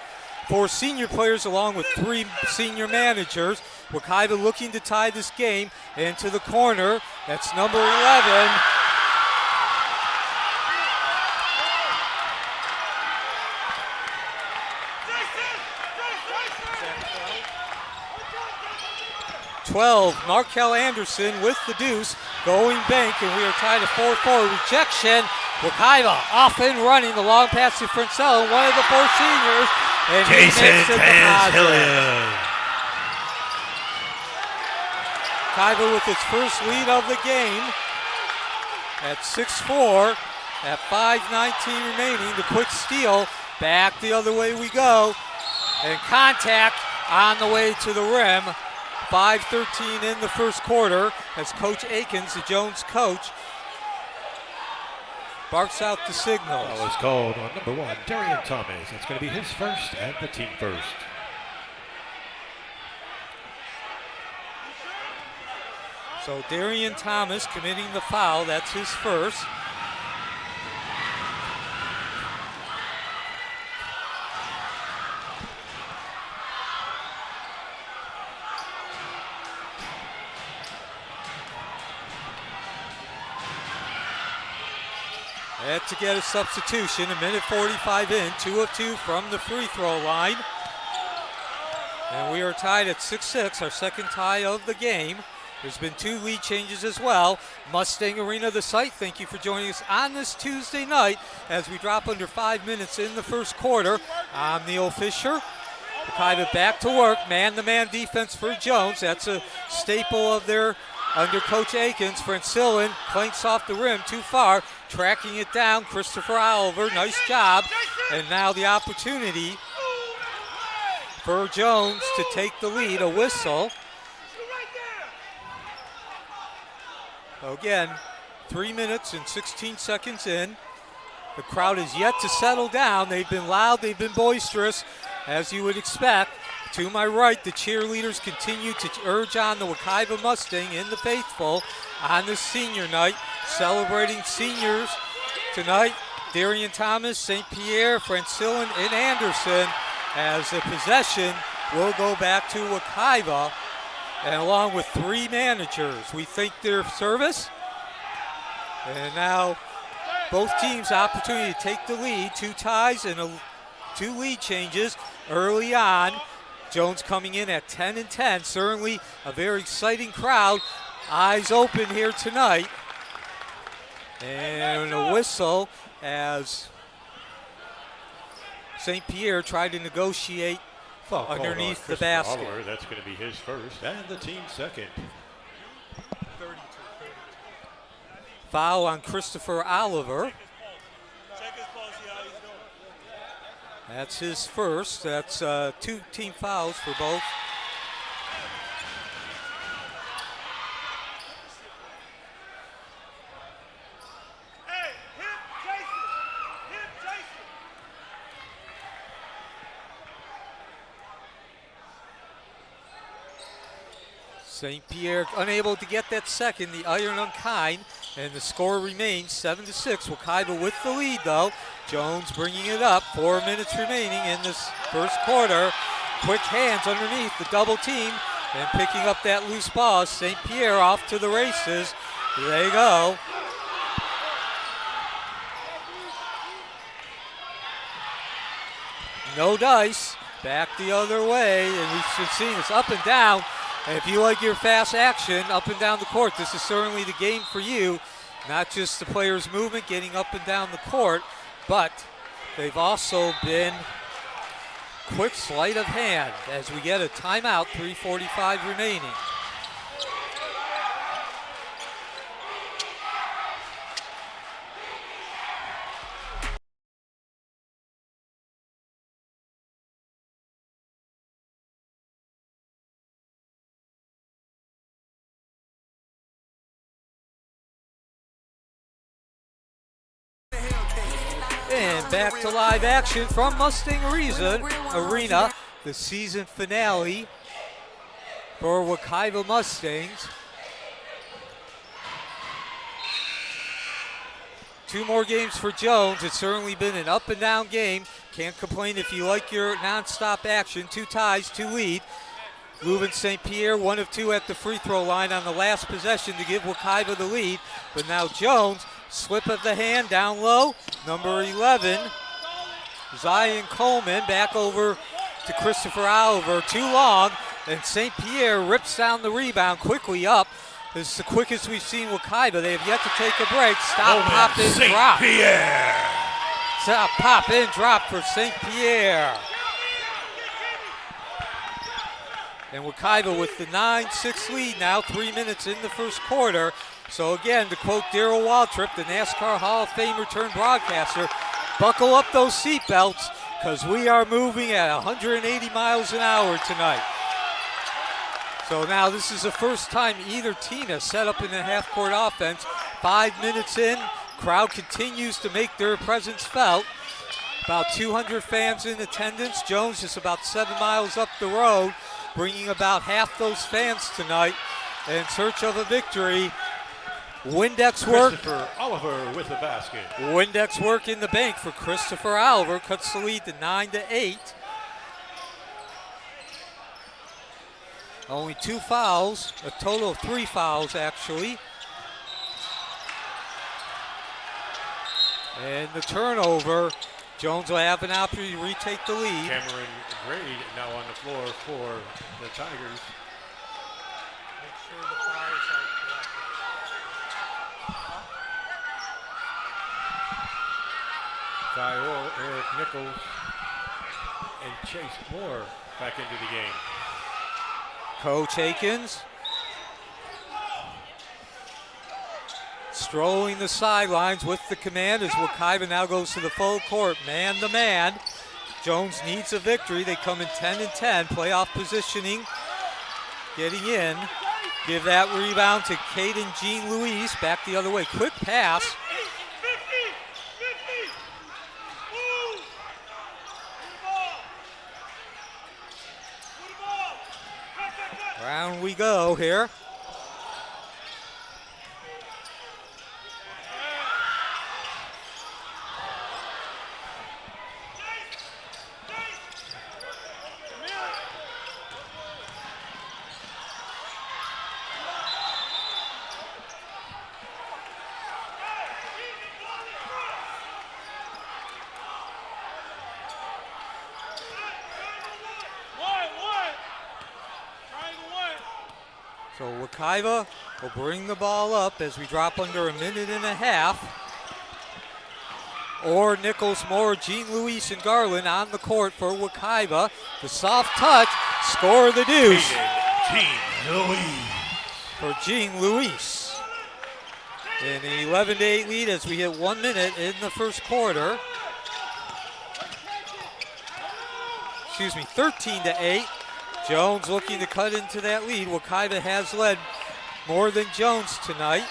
A: 4 senior players along with 3 senior managers. Wekiva looking to tie this game into the corner. That's number 11. Markel Anderson with the deuce, going bank, and we are tied at 4-4. Rejection. Wekiva off and running. The long pass to Francello, one of the 4 seniors. And
G: Jason
A: Hillian. Wekiva with its first lead of the game at 6-4. At 5:19 remaining, the quick steal. Back the other way we go. And contact on the way to the rim. 5:13 in the first quarter as Coach Akins, the Jones coach, barks out the signal.
G: That was called on number 1, Darian Thomas. That's going to be his first and the team first.
A: So Darian Thomas committing the foul. That's his first. Had to get a substitution, a minute 45 in, 2 of 2 from the free throw line. And we are tied at 6-6, our second tie of the game. There's been 2 lead changes as well. Mustang Arena, the site, thank you for joining us on this Tuesday night as we drop under 5 minutes in the first quarter. I'm Neil Fisher. Wekiva back to work, man-to-man defense for Jones. That's a staple of their under Coach Akins. Francillin clanks off the rim too far, tracking it down. Christopher Oliver, nice job. And now the opportunity for Jones to take the lead, a whistle. Again, 3 minutes and 16 seconds in. The crowd is yet to settle down. They've been loud, they've been boisterous, as you would expect. To my right, the cheerleaders continue to urge on the Wekiva Mustang in the faithful on this senior night, celebrating seniors tonight. Darian Thomas, St. Pierre, Francillin, and Anderson, as the possession will go back to Wekiva. And along with 3 managers, we think their service. And now both teams opportunity to take the lead. 2 ties and 2 lead changes early on. Jones coming in at 10-10. Certainly a very exciting crowd. Eyes open here tonight. And a whistle as St. Pierre tried to negotiate
G: Foul called on
A: underneath the
G: Christopher
A: basket.
G: Oliver. That's going to be his first and the team's second.
A: Foul on Christopher Oliver.
C: Check his pulse, see how he's doing.
A: That's his first. That's 2 team fouls for both.
C: Hey, hit Jason! Hit Jason!
A: St. Pierre unable to get that second, the iron unkind, and the score remains 7-6. Wekiva with the lead though. Jones bringing it up, 4 minutes remaining in this first quarter. Quick hands underneath the double team and picking up that loose ball. St. Pierre off to the races. Here they go. No dice, back the other way, and we've been seeing this up and down. And if you like your fast action up and down the court, this is certainly the game for you. Not just the players' movement, getting up and down the court, but they've also been quick sleight of hand as we get a timeout, 3:45 remaining. And back to live action from Mustang Arena, the season finale for Wekiva Mustangs. 2 more games for Jones. It's certainly been an up and down game. Can't complain if you like your non-stop action. 2 ties, 2 lead. Leuven St. Pierre, 1 of 2 at the free throw line on the last possession to give Wekiva the lead. But now Jones, slip of the hand down low. Number 11, Zion Coleman, back over to Christopher Oliver. Too long, and St. Pierre rips down the rebound quickly up. This is the quickest we've seen Wekiva. They have yet to take a break. Stop, pop, in, drop.
G: Pierre.
A: Stop, pop, in, drop for St. Pierre. And Wekiva with the 9-6 lead now, 3 minutes in the first quarter. So again, to quote Darrell Waltrip, the NASCAR Hall of Famer turned broadcaster, buckle up those seatbelts because we are moving at 180 miles an hour tonight. So now this is the first time either team has set up in a half-court offense. 5 minutes in, crowd continues to make their presence felt. About 200 fans in attendance. Jones is about 7 miles up the road, bringing about half those fans tonight in search of a victory. Windex work.
G: Christopher Oliver with the basket.
A: Windex work in the bank for Christopher Oliver. Cuts the lead to 9-8. Only 2 fouls, a total of 3 fouls actually. And the turnover. Jones will have an opportunity to retake the lead.
G: Cameron Grade now on the floor for the Tigers.
D: Make sure the fouls are correct.
G: Ty Orr, Eric Nichols, and Chase Moore back into the game.
A: Coach Akins strolling the sidelines with the command as Wekiva now goes to the full court, man to man. Jones needs a victory. They come in 10 and 10, playoff positioning, getting in. Give that rebound to Caden Jean Louise, back the other way. Quick pass. Round we go here. So Wekiva will bring the ball up as we drop under a minute and a half. Or Nichols, Moore, Jean Louise, and Garland on the court for Wekiva. The soft touch, score of the deuce.
G: Jean Louise.
A: For Jean Louise. In an 11-8 lead as we hit 1 minute in the first quarter. 13-8. Jones looking to cut into that lead. Wekiva has led more than Jones tonight.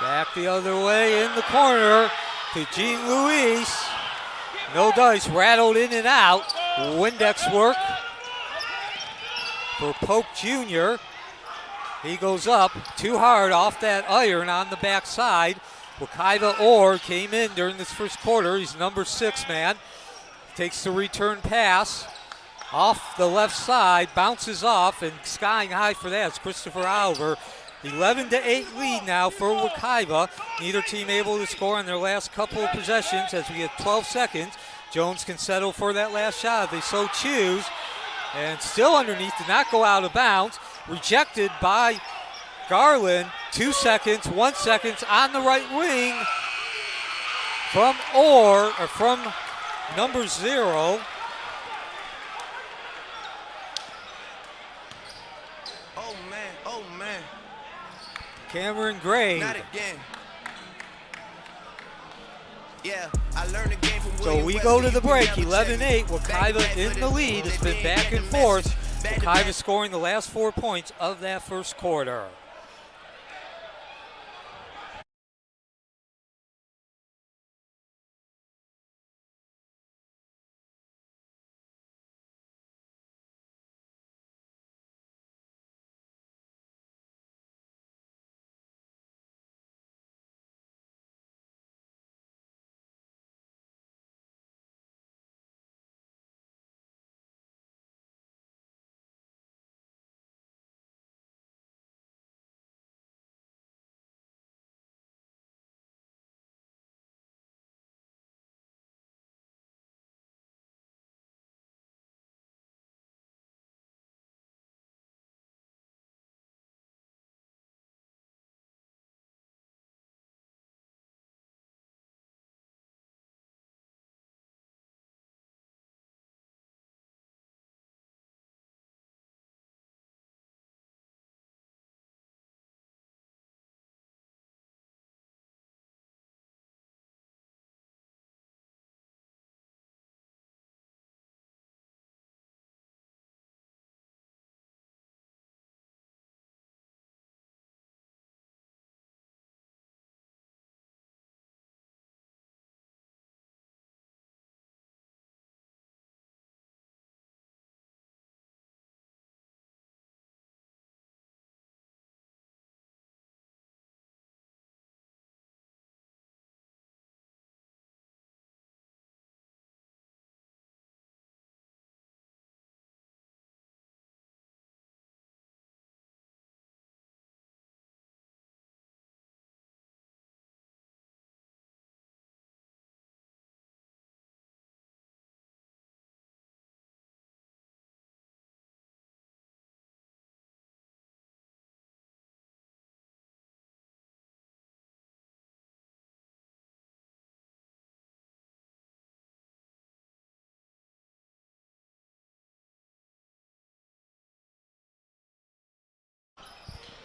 A: Back the other way in the corner to Jean Louise. No dice, rattled in and out. Windex work for Pope Jr. He goes up too hard off that iron on the backside. Wekiva Orr came in during this first quarter. He's number 6 man. Takes the return pass off the left side, bounces off, and skying high for that is Christopher Oliver. 11-8 lead now for Wekiva. Neither team able to score on their last couple of possessions as we get 12 seconds. Jones can settle for that last shot if they so choose. And still underneath, did not go out of bounds. Rejected by Garland. 2 seconds, 1 second on the right wing from Orr, or from number 0.
H: Oh man.
A: Cameron Gray.
H: Not again. Yeah, I learned the game from
A: So we
H: William
A: go to
H: Wesley.
A: the break,
H: You never
A: 11-8.
H: check.
A: Wekiva in the lead. It's been back and forth. Wekiva scoring the last 4 points of that first quarter.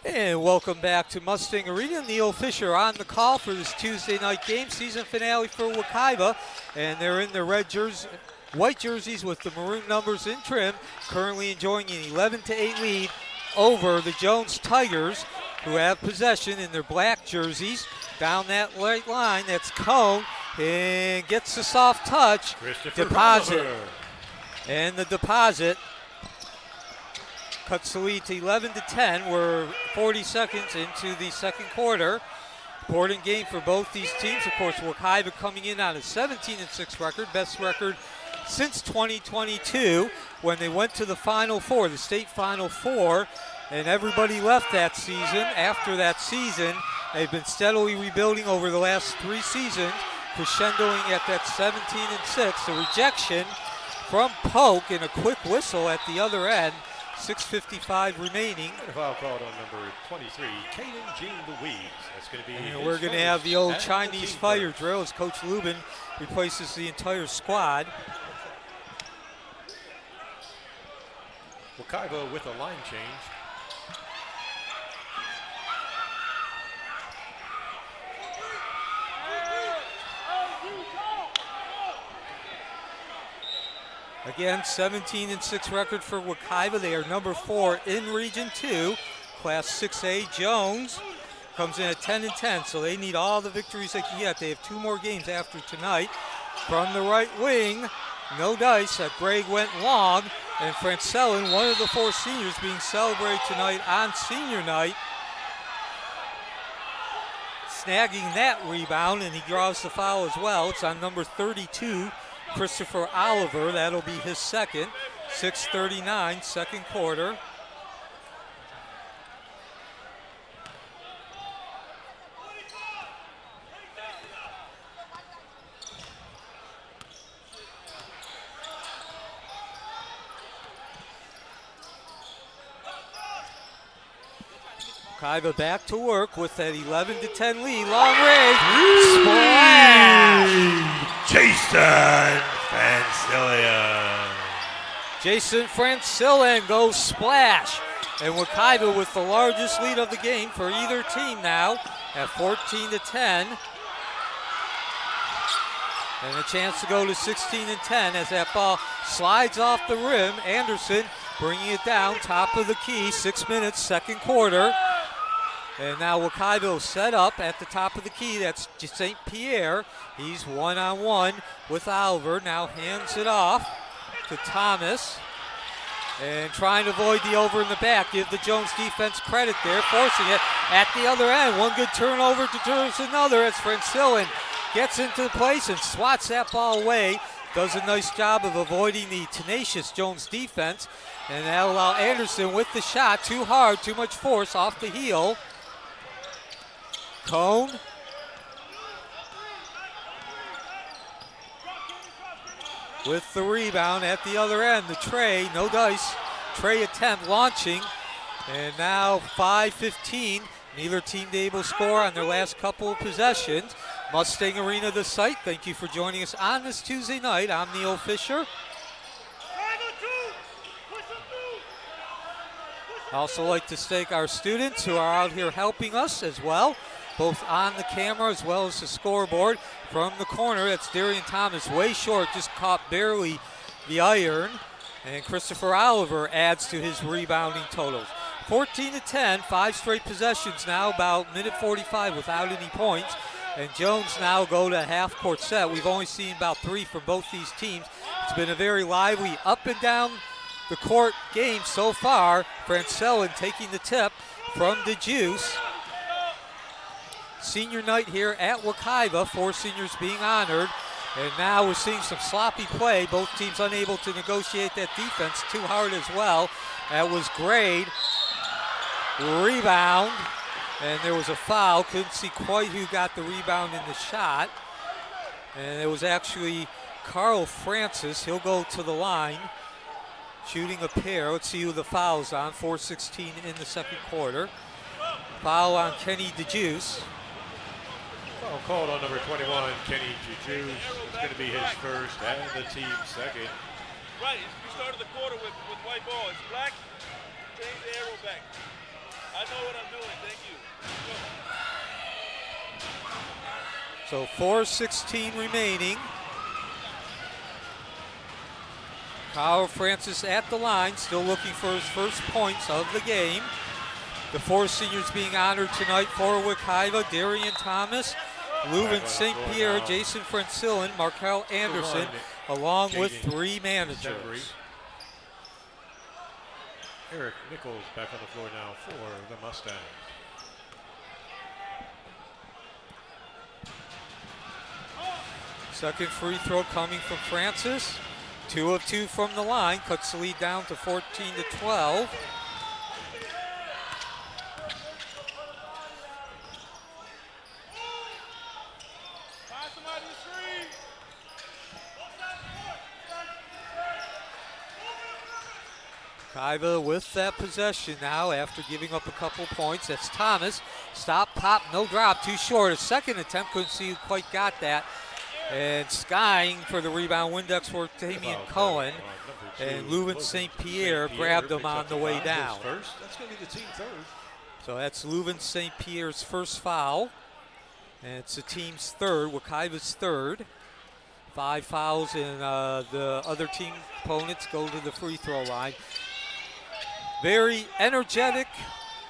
A: And welcome back to Mustang Arena. Neil Fisher on the call for this Tuesday night game, season finale for Wekiva. And they're in their white jerseys with the maroon numbers in trim, currently enjoying an 11-8 lead over the Jones Tigers, who have possession in their black jerseys. Down that right line, that's Cone, and gets a soft touch. Deposit.
G: Oliver.
A: And the deposit cuts the lead to 11-10. We're 40 seconds into the second quarter. Important game for both these teams. Of course, Wekiva coming in on a 17-6 record, best record since 2022 when they went to the Final Four, the state Final Four, and everybody left that season. After that season, they've been steadily rebuilding over the last 3 seasons, crescendoing at that 17-6. The rejection from Polk and a quick whistle at the other end. 6:55 remaining.
G: And a foul called on number 23, Caden Jean Louise. That's going to be.
A: And we're going to have the old Chinese fire drill as Coach Lubin replaces the entire squad.
G: Wekiva with a line change.
A: Again, 17-6 record for Wekiva. They are number 4 in Region 2. Class 6A, Jones comes in at 10-10, so they need all the victories they can get. They have 2 more games after tonight. From the right wing, no dice. Greg went long, and Francellin, one of the 4 seniors being celebrated tonight on senior night, snagging that rebound, and he draws the foul as well. It's on number 32, Christopher Oliver. That'll be his second. 6:39, second quarter. Wekiva back to work with that 11-10 lead. Long range. Splash!
G: Jason Francillian.
A: Jason Francillin goes splash. And Wekiva with the largest lead of the game for either team now at 14-10. And a chance to go to 16-10 as that ball slides off the rim. Anderson bringing it down, top of the key, 6 minutes, second quarter. And now Wekiva set up at the top of the key. That's St. Pierre. He's one-on-one with Oliver. Now hands it off to Thomas. And trying to avoid the over in the back. Give the Jones defense credit there, forcing it at the other end. One good turnover deserves another as Francillin gets into the place and swats that ball away. Does a nice job of avoiding the tenacious Jones defense. And that'll allow Anderson with the shot. Too hard, too much force off the heel. Cone. With the rebound at the other end. The tray, no dice. Tray attempt launching. And now 5:15. Neither team able to score on their last couple of possessions. Mustang Arena, the site. Thank you for joining us on this Tuesday night. I'm Neil Fisher. I also like to thank our students who are out here helping us as well, both on the camera as well as the scoreboard. From the corner, that's Darian Thomas, way short, just caught barely the iron. And Christopher Oliver adds to his rebounding totals. 14-10, 5 straight possessions now, about minute 45 without any points. And Jones now go to half-court set. We've only seen about 3 from both these teams. It's been a very lively up and down the court game so far. Francellin taking the tip from DeJuice. Senior night here at Wekiva, 4 seniors being honored. And now we're seeing some sloppy play. Both teams unable to negotiate that defense too hard as well. That was Grade. Rebound. And there was a foul. Couldn't see quite who got the rebound in the shot. And it was actually Carl Francis. He'll go to the line, shooting a pair. Let's see who the foul's on. 4:16 in the second quarter. Foul on Kenny DeJuice.
G: Foul called on number 21, Kenny DeJuice. It's going to be his first and the team's second.
C: Right, we started the quarter with white ball. It's black, change the arrow back. I know what I'm doing. Thank you.
A: So 4:16 remaining. Kyle Francis at the line, still looking for his first points of the game. The four seniors being honored tonight for Wekiva: Darian Thomas, Leuven St. Pierre, Jason Francillin, Markel Anderson, along with three managers.
G: Eric Nichols back on the floor now for the Mustangs.
A: Second free throw coming from Francis. 2 of 2 from the line, cuts the lead down to 14-12. Wekiva with that possession now after giving up a couple points. That's Thomas. Stop, pop, no drop, too short. A second attempt, couldn't see who quite got that. And skying for the rebound, Windex for Damian Cohen. And Leuven St. Pierre grabbed him on the way down.
G: That's going to be the team third.
A: So that's Leuven St. Pierre's first foul. And it's the team's third, Wekiva's third. 5 fouls, and the other team opponents go to the free throw line. Very energetic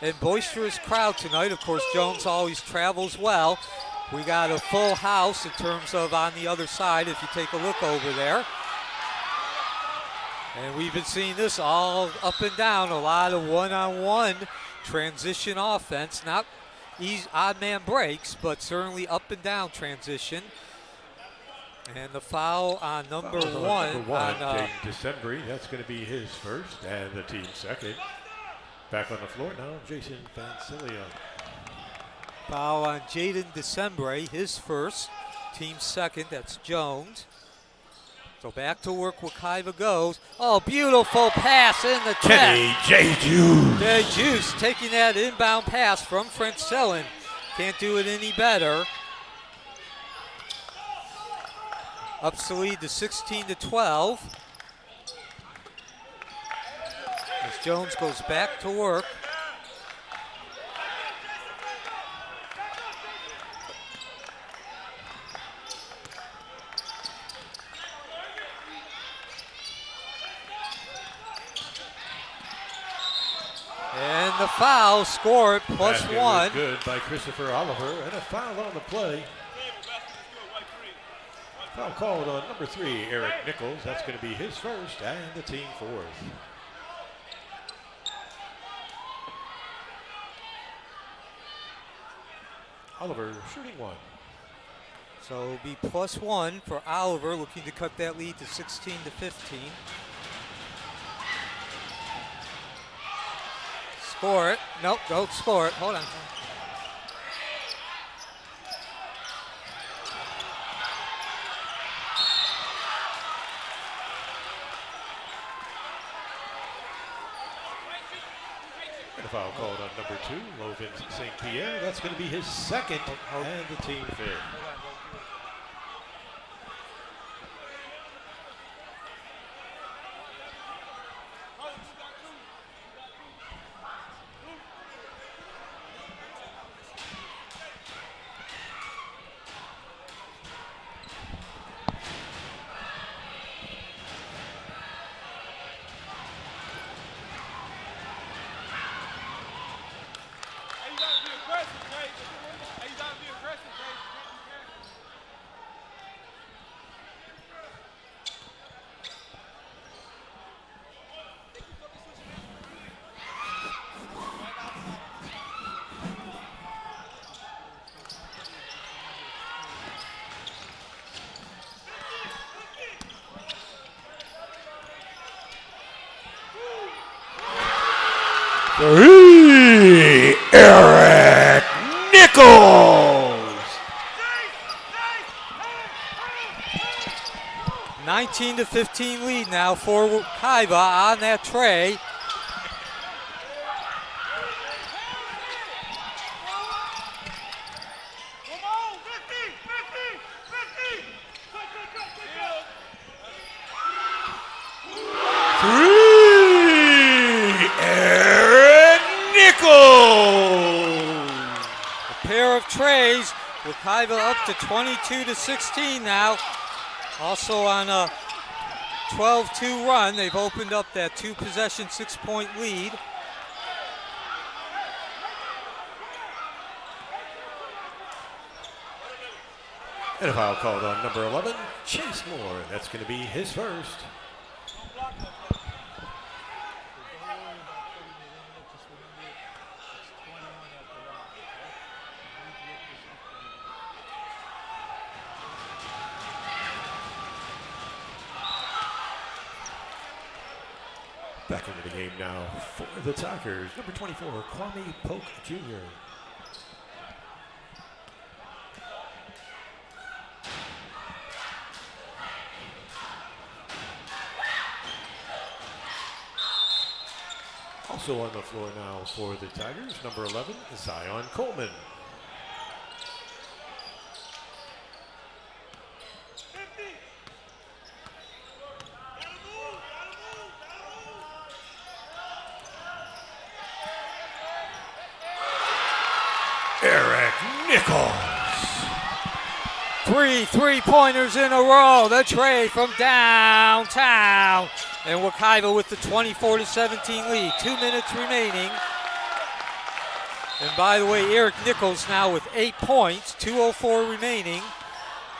A: and boisterous crowd tonight. Of course, Jones always travels well. We got a full house in terms of on the other side, if you take a look over there. And we've been seeing this all up and down, a lot of one-on-one transition offense. Not easy, odd man breaks, but certainly up and down transition. And the foul on number one.
G: Jaden Decembri, that's going to be his first, and the team's second. Back on the floor now, Jason Fancilia.
A: Foul on Jaden Decembri, his first. Team second, that's Jones. So back to work, Wekiva goes. Oh, beautiful pass in the net.
G: J.
A: Juice taking that inbound pass from Francillin. Can't do it any better. Ups the lead to 16-12. As Jones goes back to work. And the foul, score it +1.
G: Good by Christopher Oliver, and a foul on the play. Foul called on number 3, Eric Nichols. That's going to be his first and the team fourth. Oliver shooting one.
A: So it'll be +1 for Oliver, looking to cut that lead to 16-15. Score it. Nope, don't score it. Hold on.
G: And a foul called on number 2, Leuven St. Pierre. That's going to be his second and the team fifth. Eric Nichols.
A: 19-15 lead now for Wekiva on that tray.
G: Eric Nichols.
A: enough trays. Wekiva up to 22-16 now. Also on a 12-2 run. They've opened up that 2-possession, 6-point lead.
G: And a foul called on number 11, Chase Moore. That's going to be his first. Back into the game now for the Tigers, number 24, Kwame Polk Jr. Also on the floor now for the Tigers, number 11, Zion Coleman. Eric Nichols.
A: 3 3-pointers in a row. The tray from downtown. And Wekiva with the 24-17 lead. 2 minutes remaining. And by the way, Eric Nichols now with 8 points. 2:04 remaining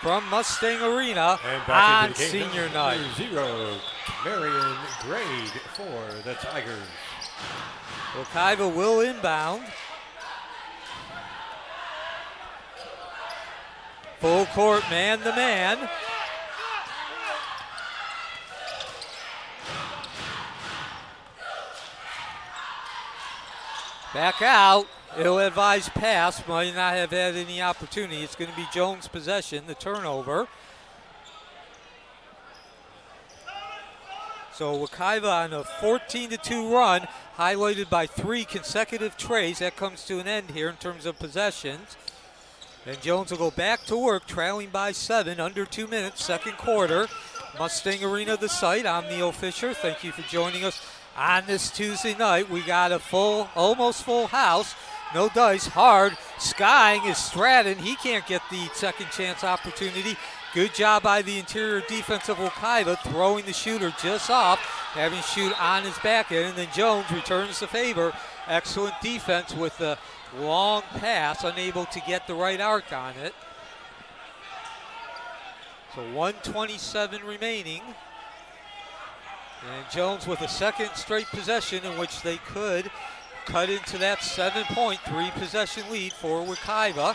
A: from Mustang Arena
G: And back
A: on
G: into the game
A: senior
G: now,
A: night.
G: number 0, Marion Grade for the Tigers.
A: Wekiva will inbound. Full court, man to man. Back out. He'll advise pass. Might not have had any opportunity. It's going to be Jones' possession, the turnover. So Wekiva on a 14-2 run, highlighted by 3 consecutive trays. That comes to an end here in terms of possessions. And Jones will go back to work, trailing by 7, under 2 minutes, second quarter. Mustang Arena, the site. I'm Neil Fisher. Thank you for joining us on this Tuesday night. We got a full, almost full house. No dice, hard. Skying is Stratton. He can't get the second chance opportunity. Good job by the interior defense of Wekiva, throwing the shooter just off, having shoot on his back end, and then Jones returns the favor. Excellent defense with the long pass, unable to get the right arc on it. So 1:27 remaining. And Jones with a second straight possession in which they could cut into that 7-point 3-possession lead for Wekiva.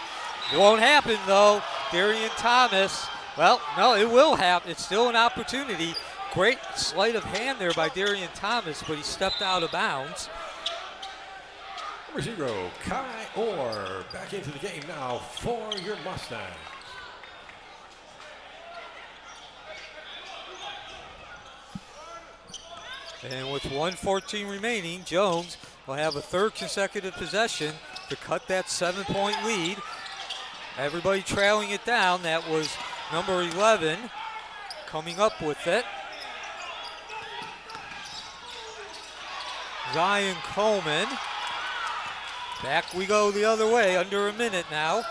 A: It won't happen though. Darian Thomas, well, no, it will happen. It's still an opportunity. Great sleight of hand there by Darian Thomas, but he stepped out of bounds.
G: Number 0, Kai Orr, back into the game now for your Mustangs.
A: And with 1:14 remaining, Jones will have a third consecutive possession to cut that 7-point lead. Everybody trailing it down. That was number 11 coming up with it. Zion Coleman. Back we go the other way, under a minute now.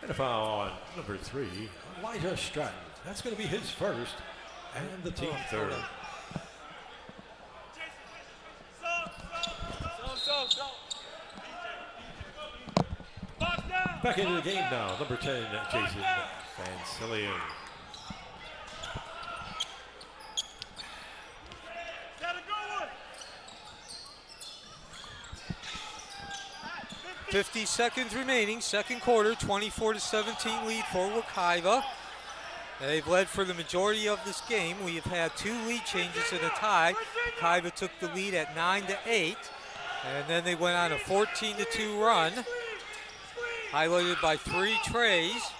G: And a foul on number 3, Elijah Stratton. That's going to be his first and the team third. Back into the game now, number 10, Jason Vansilian.
A: .50 seconds remaining, second quarter, 24-17 lead for Wekiva. They've led for the majority of this game. We have had 2 lead changes and a tie. Wekiva took the lead at 9-8, and then they went on a 14-2 run, highlighted by 3 trays.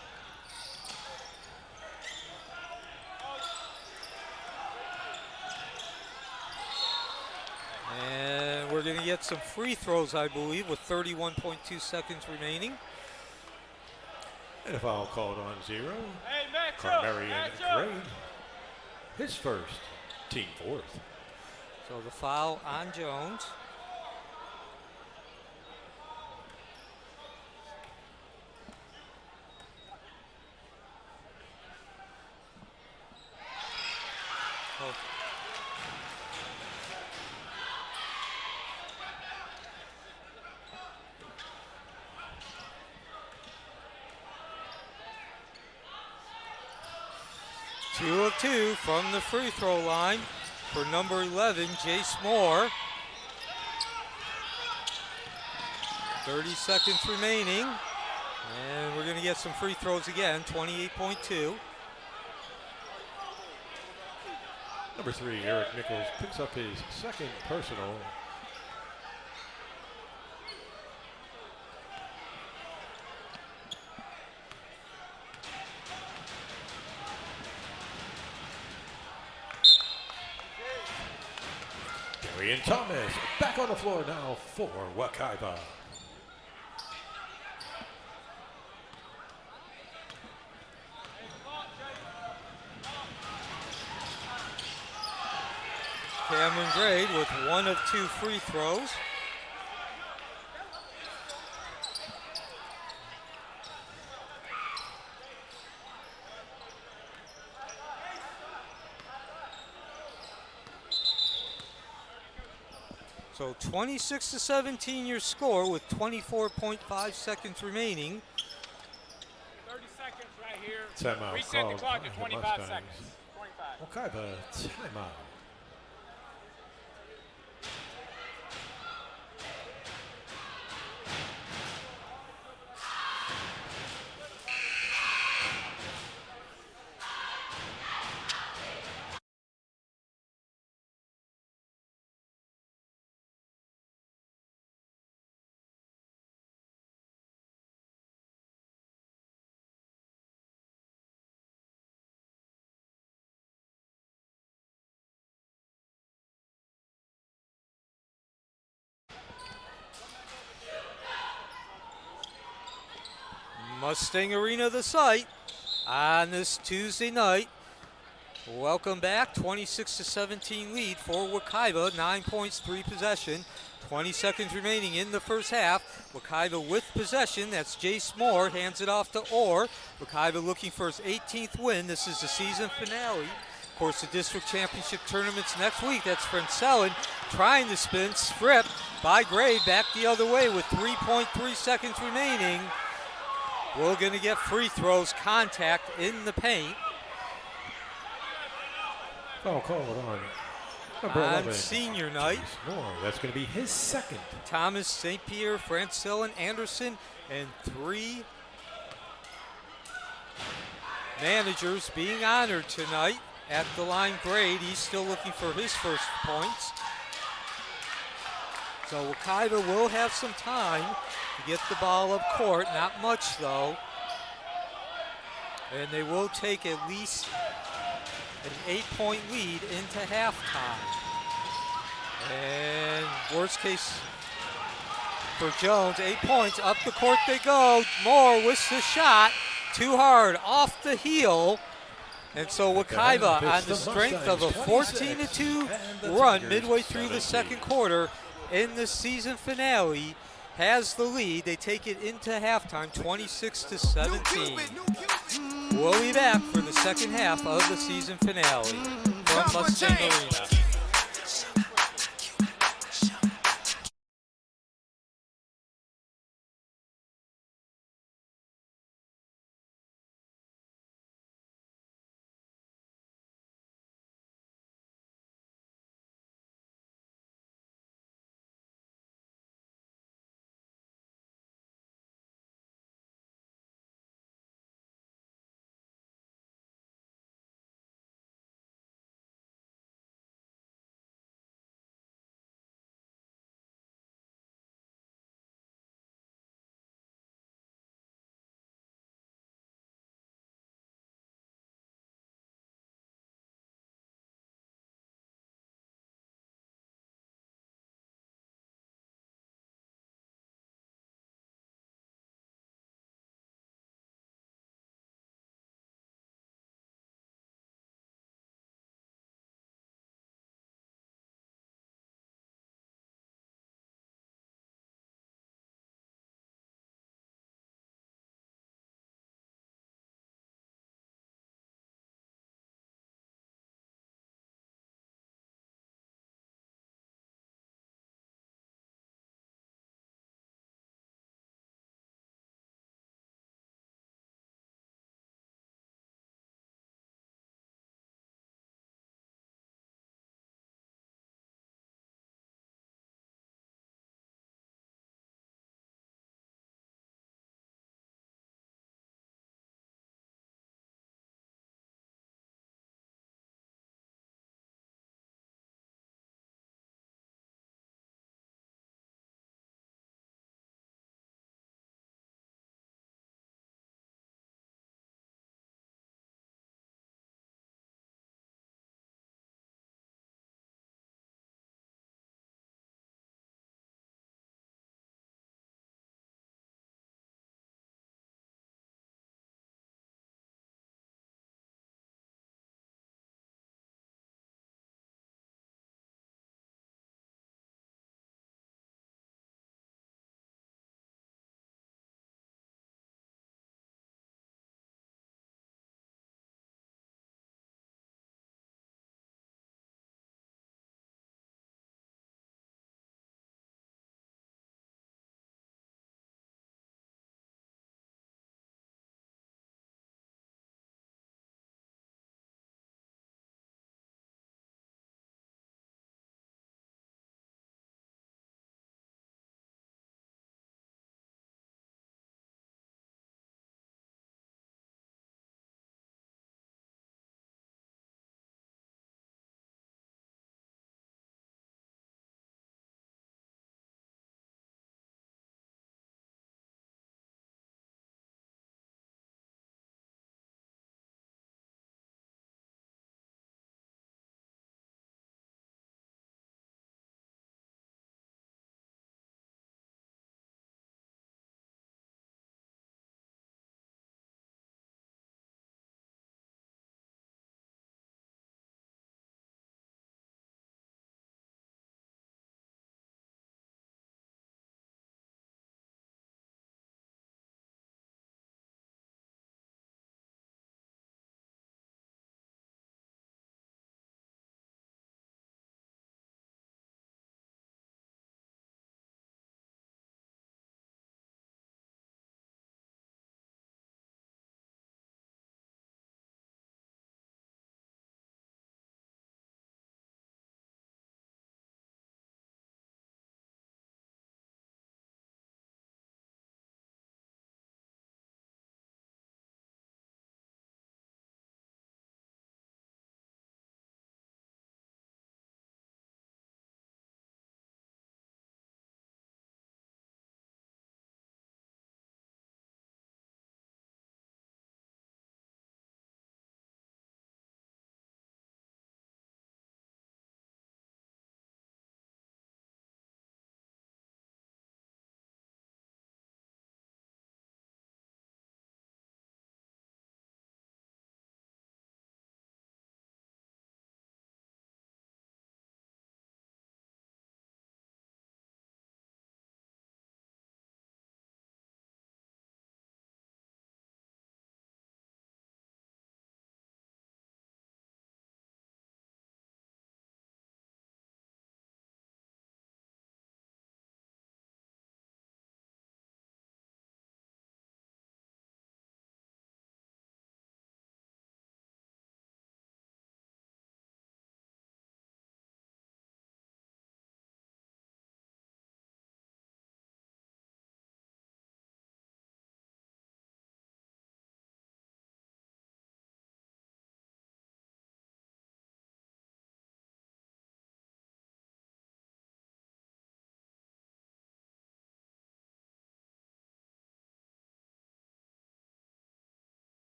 A: And we're going to get some free throws, I believe, with 31.2 seconds remaining.
G: And a foul called on 0.
C: Hey,
G: Marion Grade. his first, team fourth.
A: So the foul on Jones. Oh. Two of two from the free throw line for number 11, Jace Moore. 30 seconds remaining. And we're going to get some free throws again, 28.2.
G: Number 3, Eric Nichols picks up his second personal. Darian Thomas back on the floor now for Wekiva.
A: Cameron Grade with one of two free throws. So 26-17 your score with 24.5 seconds remaining.
J: 30 seconds right here.
G: Timeout
J: Reset the
G: called
J: clock
G: by
J: at
G: the
J: 25
G: Mustangs.
J: seconds. 25.
G: Wekiva timeout.
A: Mustang Arena the site on this Tuesday night. Welcome back. 26-17 lead for Wekiva. 9 points, 3 possession. 20 seconds remaining in the first half. Wekiva with possession. That's Jace Moore. Hands it off to Orr. Wekiva looking for his 18th win. This is the season finale. Of course, the district championship tournament's next week. That's Frenselin trying to spin. Stripped by Grade. Back the other way with 3.3 seconds remaining. We're going to get free throws, contact in the paint.
G: Foul called on number
A: On
G: 11.
A: senior night.
G: Jace Moore. That's going to be his second.
A: Thomas, St. Pierre, Frenselin, Anderson, and 3 managers being honored tonight at the line. Grade, he's still looking for his first points. So Wekiva will have some time to get the ball up court. Not much, though. And they will take at least an 8-point lead into halftime. And worst case for Jones, 8 points. Up the court they go. Moore with the shot. Too hard. Off the heel. And so Wekiva, on the strength of a 14-2 run midway through the second quarter in the season finale, has the lead. They take it into halftime, 26-17. We'll be back for the second half of the season finale from Mustang Arena.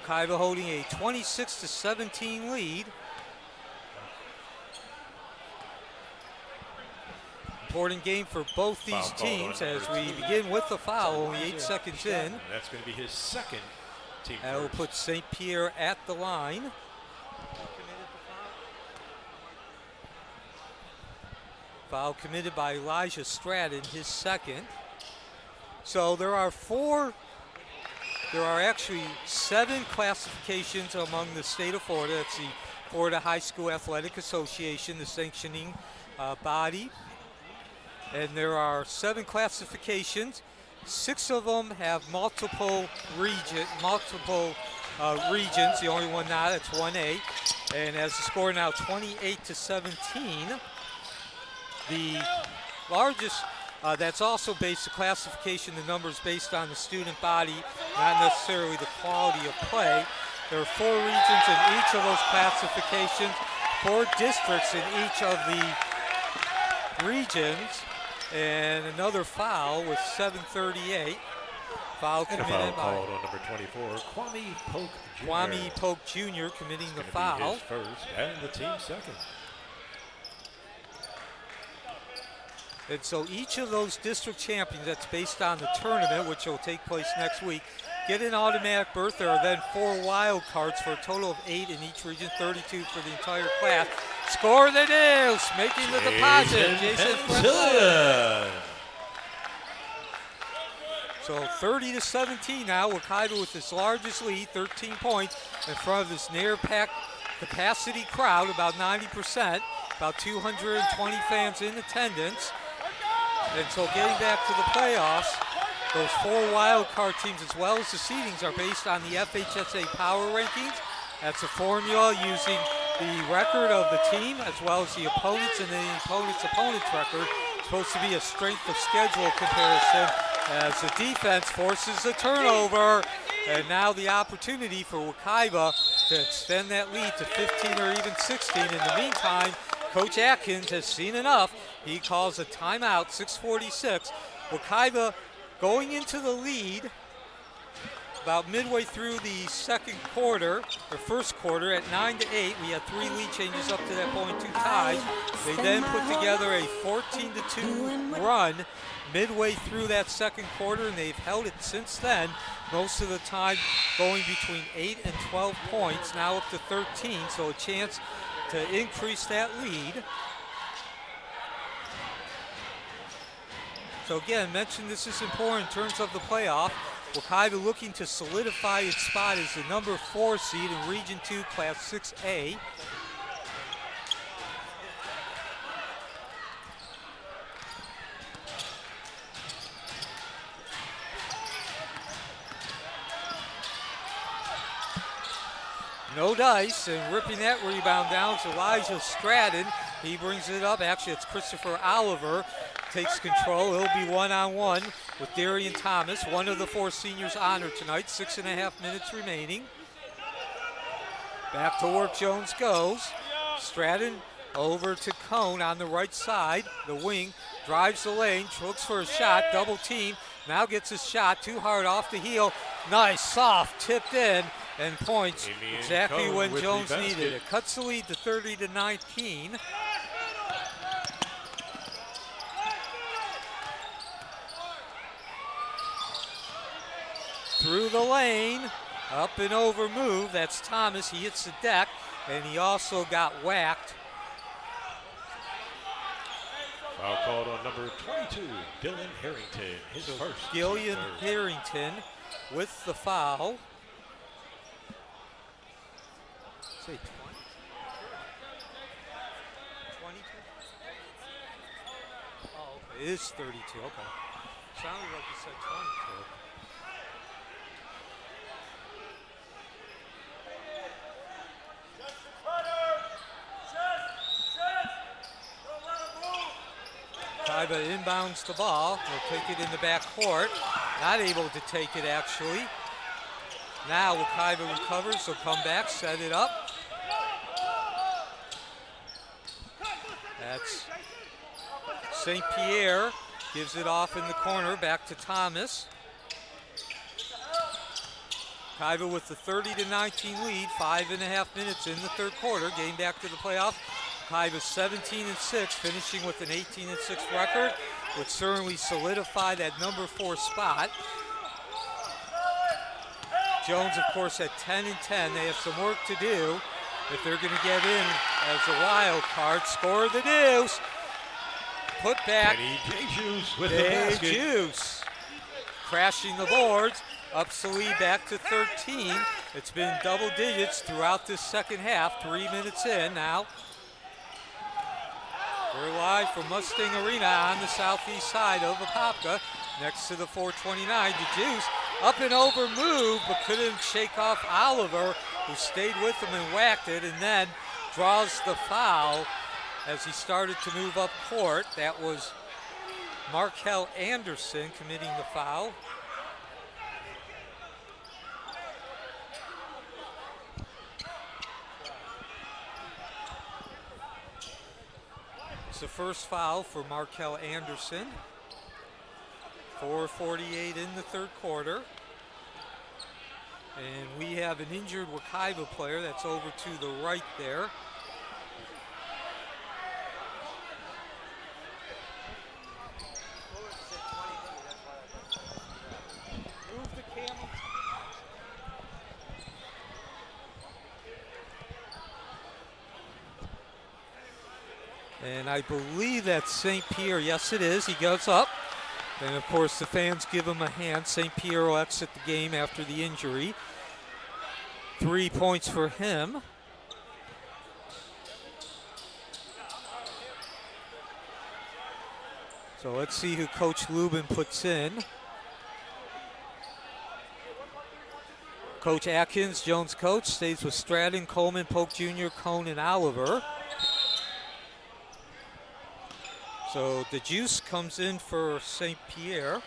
A: Wekiva holding a 26-17 lead. Important game for both these
G: Foul called on
A: teams as
G: number
A: we
G: 2.
A: begin with the foul, only 8 seconds in.
G: And that's going to be his second team
A: That will
G: first.
A: put St. Pierre at the line. Foul committed by Elijah Stratton, his second. So there are actually 7 classifications among the state of Florida. That's the Florida High School Athletic Association, the sanctioning body. And there are 7 classifications. 6 of them have multiple regions. The only one not, it's 1A. And as the score now 28-17, the largest, that's also based, the classification, the numbers based on the student body, not necessarily the quality of play. There are 4 regions in each of those classifications, 4 districts in each of the regions, and another foul with 7:38. Foul
G: And a
A: committed
G: foul
A: by
G: called on number 24, Kwame Polk Jr.
A: Kwame Polk Jr. committing the
G: Gonna be
A: foul.
G: his first and the team's second.
A: And so each of those district champions, that's based on the tournament, which will take place next week, get an automatic berth. There are then 4 wild cards for a total of 8 in each region, 32 for the entire class. Score the Nails, making the deposit. Jason Frenzel. So 30-17 now. Wekiva with its largest lead, 13 points, in front of this near-packed capacity crowd, about 90%, about 220 fans in attendance. And so getting back to the playoffs, those 4 wild card teams as well as the seedings are based on the FHSA power rankings. That's a formula using the record of the team as well as the opponents and the opponent's record. It's supposed to be a strength of schedule comparison as the defense forces a turnover. And now the opportunity for Wekiva to extend that lead to 15 or even 16. In the meantime, Coach Atkins has seen enough. He calls a timeout, 6:46. Wekiva going into the lead about midway through the second quarter, or first quarter, at 9-8. We had 3 lead changes up to that point, 2 ties. They then put together a 14-2 run midway through that second quarter, and they've held it since then, most of the time going between 8 and 12 points, now up to 13, so a chance to increase that lead. So again, mentioned this is important in terms of the playoff. Wekiva looking to solidify its spot as the number 4 seed in Region 2, Class 6A. No dice, and ripping that rebound down is Elijah Stratton. He brings it up. Actually, it's Christopher Oliver. Takes control. He'll be one-on-one with Darian Thomas, one of the 4 seniors honored tonight. 6.5 minutes remaining. Back to work Jones goes. Stratton over to Cone on the right side. The wing drives the lane, looks for a shot, double team. Now gets his shot, too hard off the heel. Nice, soft, tipped in, and points exactly
G: Cone
A: when
G: with
A: Jones
G: the
A: needed it.
G: basket.
A: Cuts the lead to 30-19. Through the lane, up and over move. That's Thomas. He hits the deck, and he also got whacked.
G: Foul called on number 22, Dylan Harrington, his first.
A: Gillian
G: third.
A: Harrington with the foul. Say 20? 22? Oh, okay. It is 32. Okay. Sounded like you said 22. Wekiva inbounds the ball. They'll take it in the back court. Not able to take it, actually. Now Wekiva recovers. They'll come back, set it up. That's St. Pierre. Gives it off in the corner. Back to Thomas. Wekiva with the 30-19 lead, 5.5 minutes in the third quarter, getting back to the playoff. Wekiva 17-6, finishing with an 18-6 record, would certainly solidify that number 4 spot. Jones, of course, at 10-10. They have some work to do if they're going to get in as a wild card. Score the deuce. Put back.
G: Kenny J-Juice with the basket.
A: Juice. Crashing the boards. Ups the lead back to 13. It's been double digits throughout this second half. 3 minutes in now. We're live from Mustang Arena on the southeast side of Apopka, next to the 429. DeJuice up and over move, but couldn't shake off Oliver, who stayed with him and whacked it, and then draws the foul as he started to move up court. That was Markel Anderson committing the foul. It's the first foul for Markel Anderson. 4:48 in the third quarter. And we have an injured Wekiva player that's over to the right there. Move the camera. And I believe that's St. Pierre. Yes, it is. He goes up. And, of course, the fans give him a hand. St. Pierre will exit the game after the injury. 3 points for him. So let's see who Coach Lubin puts in. Coach Atkins, Jones coach, stays with Stratton, Coleman, Polk Jr., Cone, and Oliver. So DeJuice comes in for St. Pierre.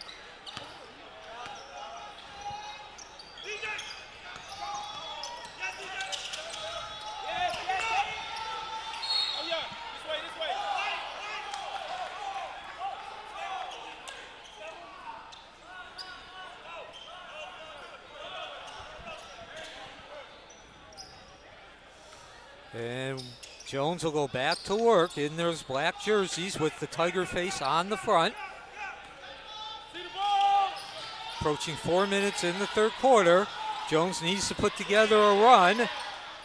A: And Jones will go back to work in those black jerseys with the tiger face on the front. Approaching 4 minutes in the third quarter. Jones needs to put together a run.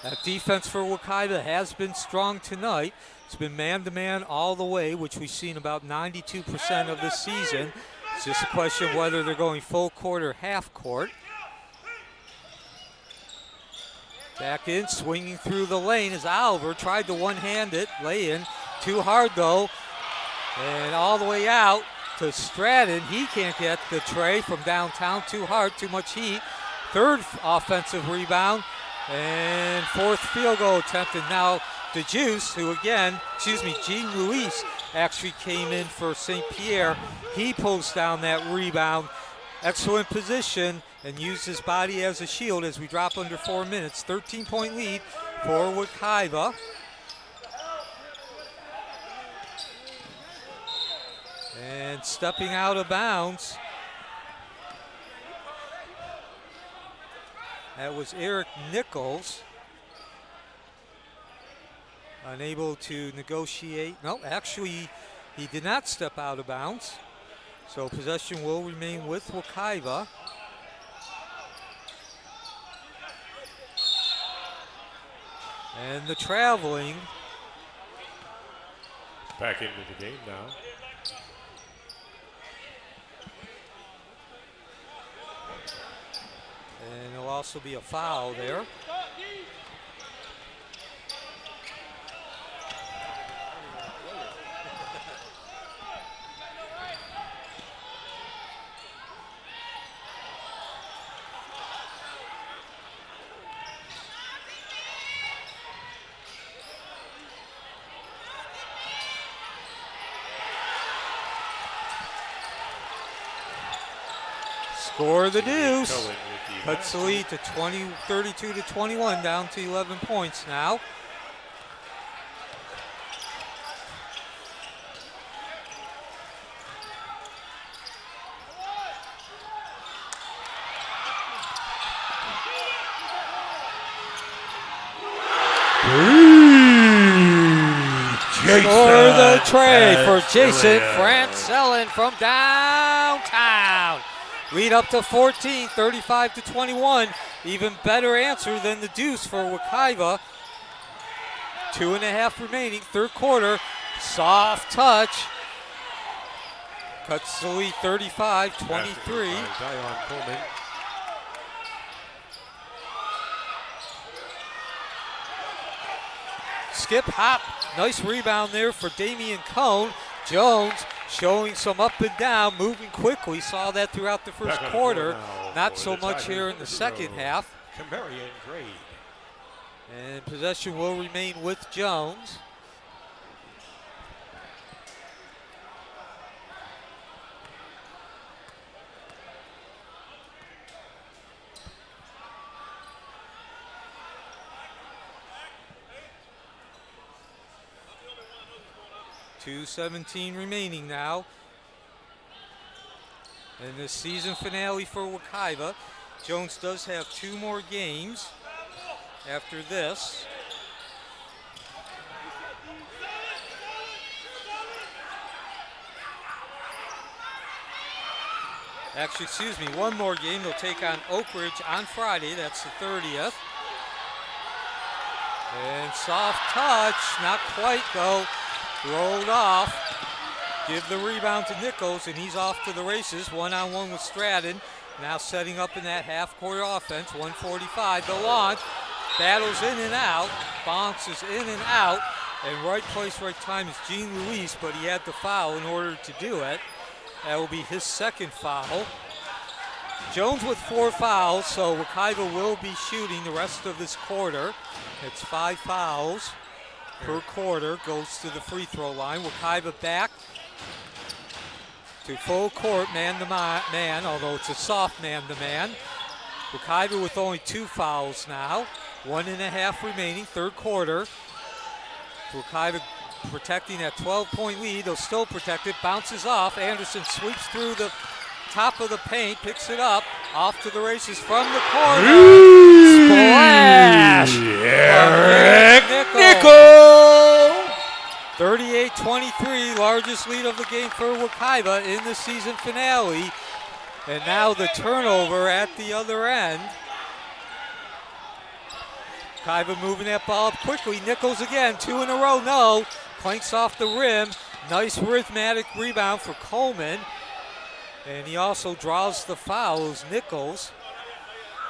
A: That defense for Wekiva has been strong tonight. It's been man-to-man all the way, which we've seen about 92% of this season. It's just a question of whether they're going full court or half court. Back in, swinging through the lane as Oliver tried to one-hand it, lay in. Too hard though, and all the way out to Stratton. He can't get the tray from downtown, too hard, too much heat. Third offensive rebound, and fourth field goal attempt, and now DeJuice, who again, Jean Luis actually came in for St. Pierre. He pulls down that rebound. Excellent position and used his body as a shield as we drop under 4 minutes. 13-point lead for Wekiva. And stepping out of bounds, that was Eric Nichols. Unable to negotiate. No, actually, he did not step out of bounds. So possession will remain with Wekiva. And the traveling.
G: Back into the game now.
A: And there'll also be a foul there. Score the deuce. Cuts the lead to 32 to 21, down to 11 points now. Score the tray for Jason
G: Francellian.
A: Francellin from downtown. Lead up to 14, 35-21. Even better answer than the deuce for Wekiva. 2.5 remaining, third quarter. Soft touch. Cuts the lead 35-23.
G: Zion Coleman.
A: Skip hop. Nice rebound there for Damian Cone. Jones showing some up and down, moving quickly. Saw that throughout the first
G: Back on the
A: quarter.
G: floor now
A: Not
G: for
A: so
G: the
A: much
G: Tigers.
A: here in the second half.
G: Camarian Gray.
A: And possession will remain with Jones. .2:17 remaining now. And the season finale for Wekiva. Jones does have 2 more games after this. Actually, excuse me, 1 more game. They'll take on Oak Ridge on Friday. That's the 30th. And soft touch, not quite though. Rolled off. Give the rebound to Nichols, and he's off to the races. 1-on-1 with Stratton. Now setting up in that half-court offense. 1:45 to launch. Battles in and out. Bounces in and out. And right place, right time is Gene Luis, but he had to foul in order to do it. That will be his second foul. Jones with 4 fouls, so Wekiva will be shooting the rest of this quarter. It's 5 fouls per quarter. Goes to the free throw line. Wekiva back to full court, man to man, although it's a soft man to man. Wekiva with only 2 fouls now. 1.5 remaining, third quarter. Wekiva protecting that 12-point lead. They'll still protect it. Bounces off. Anderson sweeps through the top of the paint, picks it up, off to the races from the corner. Splash!
G: Eric
A: Nichols! 38-23, largest lead of the game for Wekiva in the season finale. And now the turnover at the other end. Wekiva moving that ball up quickly. Nichols again, 2 in a row, no. Clanks off the rim. Nice rhythmic rebound for Coleman. And he also draws the fouls. Nichols,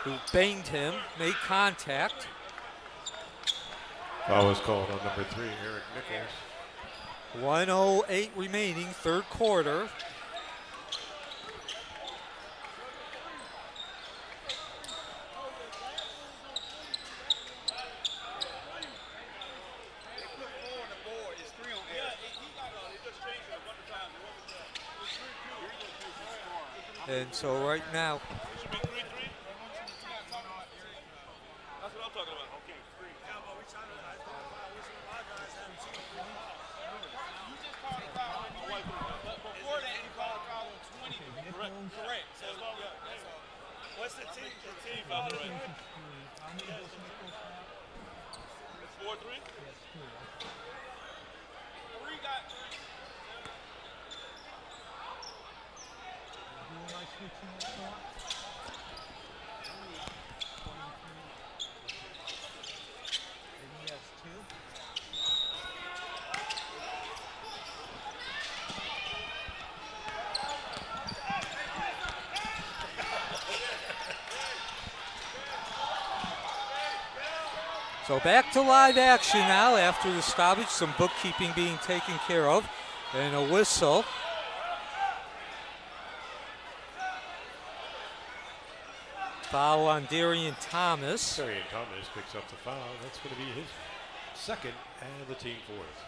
A: who banged him, made contact.
G: Foul was called on number 3, Eric Nichols.
A: 1:08 remaining, third quarter. And so right now,
C: Should be 3-3. That's what I'm talking about. Okay, 3.
J: Before that, he called a foul on 20. Correct. So,
C: What's the team foul right? It's 4-3?
J: 3 got.
A: So back to live action now after the stoppage. Some bookkeeping being taken care of. And a whistle. Foul on Darian Thomas.
G: Darian Thomas picks up the foul. That's going to be his second and the team 4th.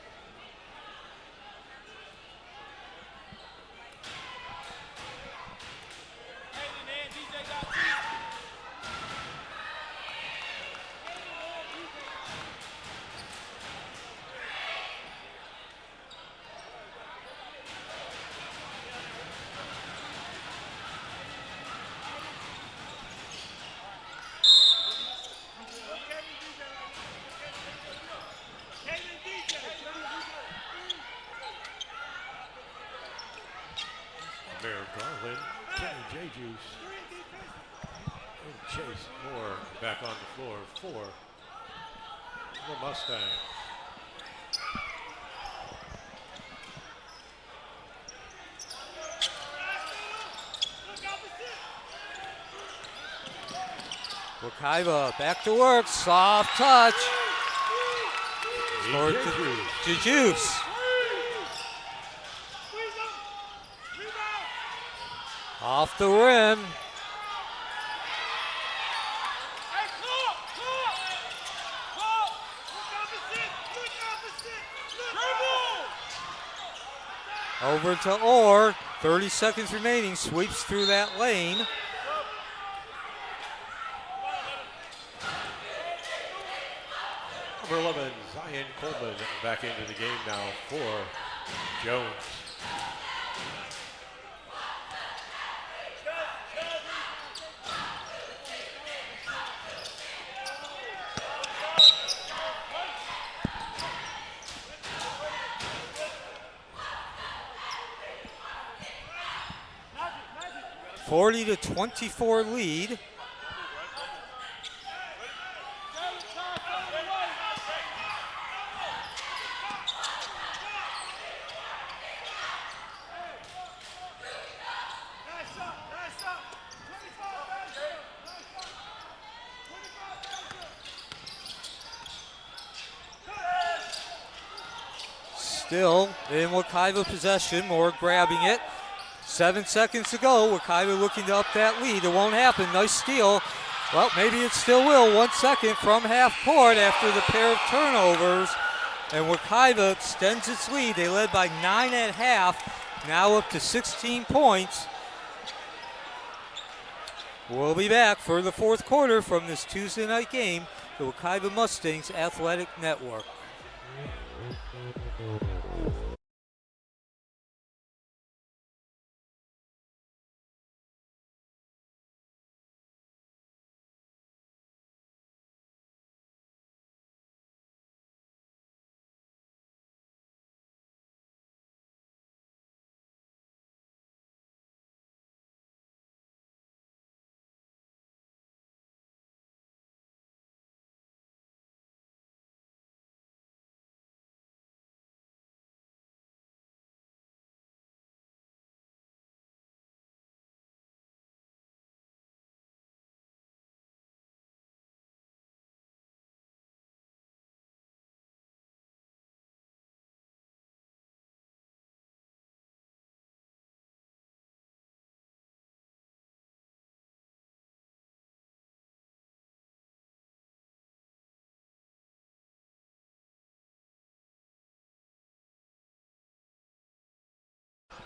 G: Franklin, Kenny J. Juice, and Chase Moore back on the floor for the Mustangs.
A: Wekiva back to work, soft touch. Or to Juice. Off the rim. Over to Orr, 30 seconds remaining, sweeps through that lane.
G: Number 11, Zion Coleman back into the game now for Jones.
A: A 40-24 lead. Still in Wekiva possession, Moore grabbing it. 7 seconds to go. Wekiva looking to up that lead. It won't happen. Nice steal. Well, maybe it still will. 1 second from half court after the pair of turnovers. And Wekiva extends its lead. They led by 9 at half, now up to 16 points. We'll be back for the fourth quarter from this Tuesday night game, the Wekiva Mustangs Athletic Network.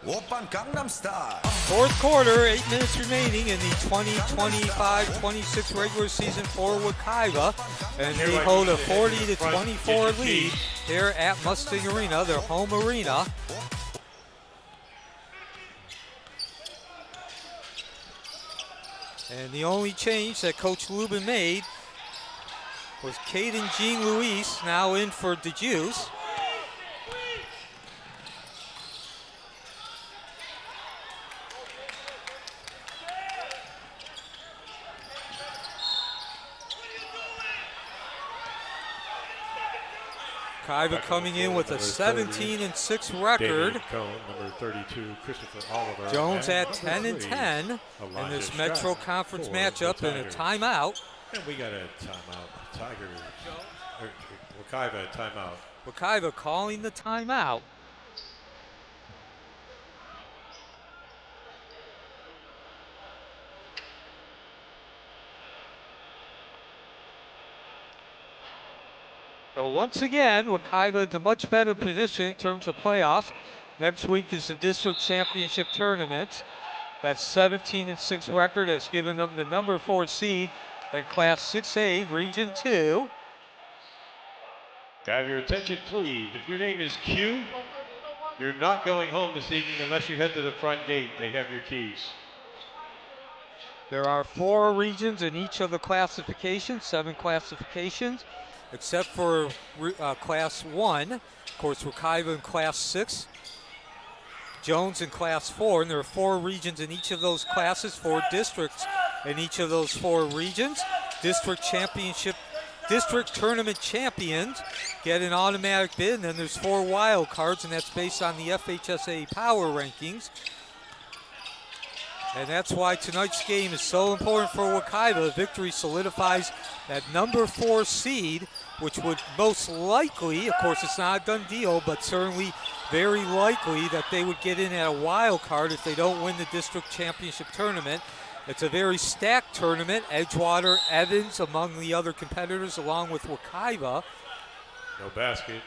H: Oppan Gangnam Style.
A: Fourth quarter, 8 minutes remaining in the 2025-26 regular season for Wekiva. And they hold a 40-24 lead here at Mustang Arena, their home arena. And the only change that Coach Lubin made was Caden Jean Luis now in for DeJuice. Wekiva coming in with a 17-6 record.
G: Cone, number 32, Christopher Oliver.
A: Jones at 10-10 in this Metro Conference matchup and a timeout.
G: And we got a timeout. Tigers. Wekiva timeout.
A: Wekiva calling the timeout. So once again, Wekiva in a much better position in terms of playoffs. Next week is the district championship tournament. That 17-6 record has given them the number 4 seed in Class 6A, Region 2.
F: Have your attention, please. If your name is Q, you're not going home this evening unless you head to the front gate. They have your keys.
A: There are 4 regions in each of the classifications, 7 classifications, except for Class 1. Of course, Wekiva in Class 6. Jones in Class 4, and there are 4 regions in each of those classes, 4 districts in each of those 4 regions. District tournament champions get an automatic bid, and then there's 4 wild cards, and that's based on the FHSA power rankings. And that's why tonight's game is so important for Wekiva. Victory solidifies that number 4 seed, which would most likely, of course it's not a done deal, but certainly very likely that they would get in at a wild card if they don't win the district championship tournament. It's a very stacked tournament. Edgewater, Evans among the other competitors, along with Wekiva.
G: No basket.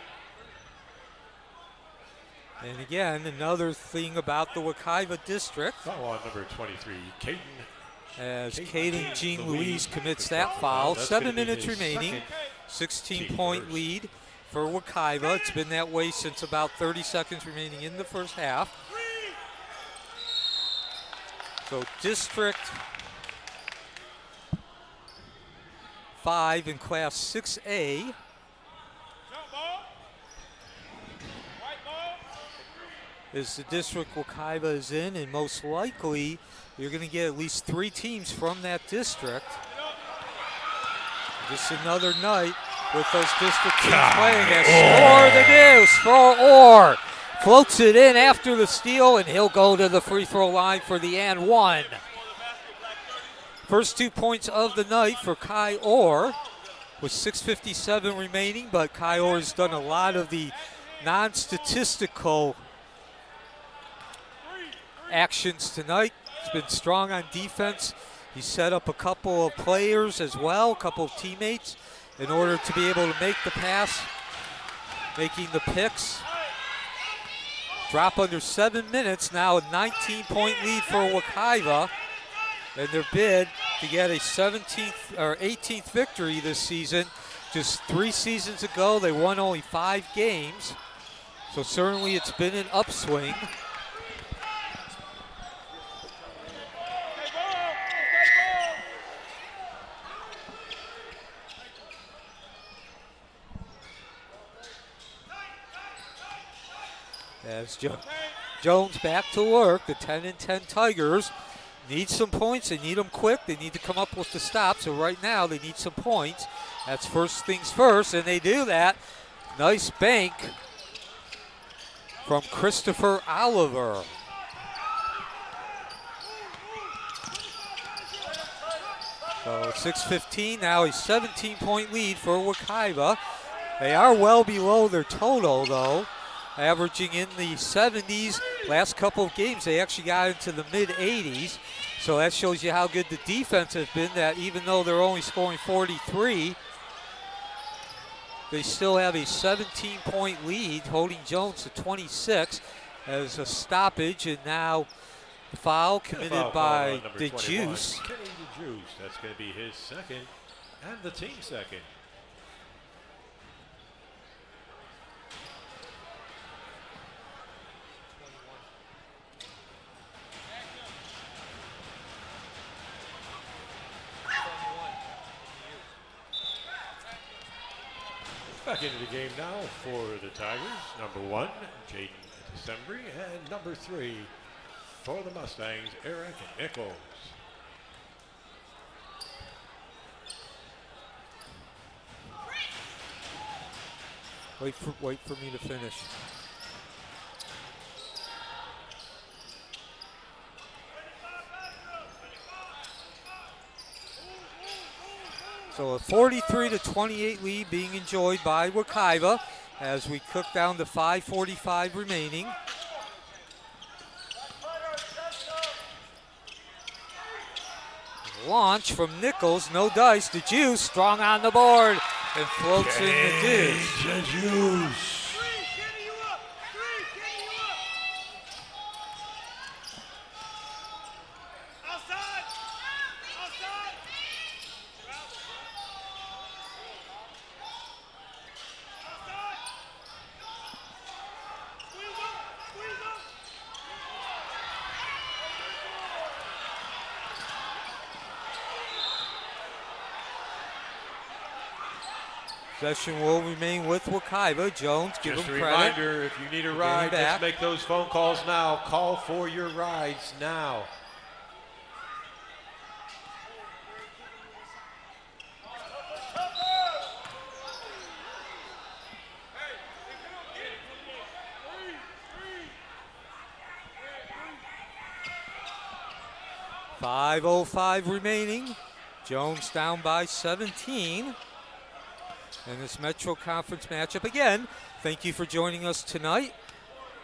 A: And again, another thing about the Wekiva district.
G: Foul on number 23, Caden.
A: As Caden Jean Louise commits that foul. 7 minutes remaining. 16-point lead for Wekiva. It's been that way since about 30 seconds remaining in the first half. So District 5 in Class 6A. Is the district Wekiva is in, and most likely you're going to get at least 3 teams from that district. Just another night with those district teams playing. As score the deuce for Orr. Floats it in after the steal, and he'll go to the free throw line for the and one. First 2 points of the night for Kai Orr with 6:57 remaining, but Kai Orr has done a lot of the non-statistical actions tonight. He's been strong on defense. He set up a couple of players as well, a couple of teammates, in order to be able to make the pass, making the picks. Drop under 7 minutes, now a 19-point lead for Wekiva, and their bid to get a 17th or 18th victory this season. Just 3 seasons ago, they won only 5 games, so certainly it's been an upswing. As Jones back to work, the 10-10 Tigers need some points. They need them quick. They need to come up with the stop. So right now they need some points. That's first things first, and they do that. Nice bank from Christopher Oliver. So 6:15 now, a 17-point lead for Wekiva. They are well below their total though, averaging in the 70s. Last couple of games, they actually got into the mid-80s. So that shows you how good the defense has been, that even though they're only scoring 43, they still have a 17-point lead, holding Jones to 26 as a stoppage. And now the foul committed by DeJuice.
G: Kenny DeJuice, that's going to be his second and the team second. Back into the game now for the Tigers. Number 1, Jaden Decembri, and number 3 for the Mustangs, Eric Nichols.
A: Wait for me to finish. So a 43-28 lead being enjoyed by Wekiva as we cook down to 5:45 remaining. Launch from Nichols, no dice. DeJuice strong on the board and floats in the deuce.
G: DeJuice.
A: Possession will remain with Wekiva. Jones, give
G: Just a
A: him credit.
G: reminder, if you need a
A: Getting
G: ride,
A: back.
G: let's make those phone calls now. Call for your rides now.
A: .505 remaining. Jones down by 17 in this Metro Conference matchup. Again, thank you for joining us tonight,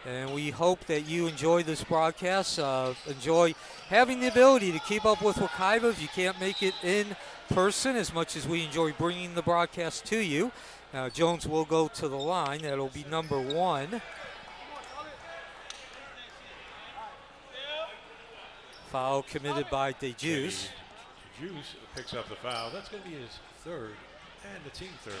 A: and we hope that you enjoy this broadcast, enjoy having the ability to keep up with Wekiva if you can't make it in person, as much as we enjoy bringing the broadcast to you. Now, Jones will go to the line. That'll be number 1. Foul committed by DeJuice.
G: DeJuice picks up the foul. That's going to be his third and the team third.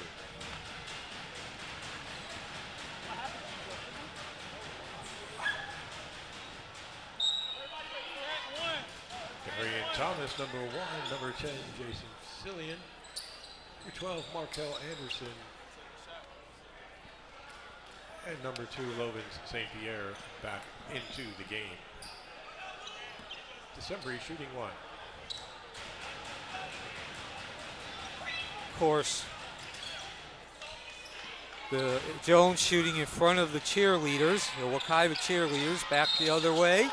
G: Darian Thomas, number 1. Number 10, Jason Cillian. Number 12, Markel Anderson. And number 2, Logan St. Pierre back into the game. December shooting 1.
A: Of course, the Jones shooting in front of the cheerleaders, the Wekiva cheerleaders, back the other way.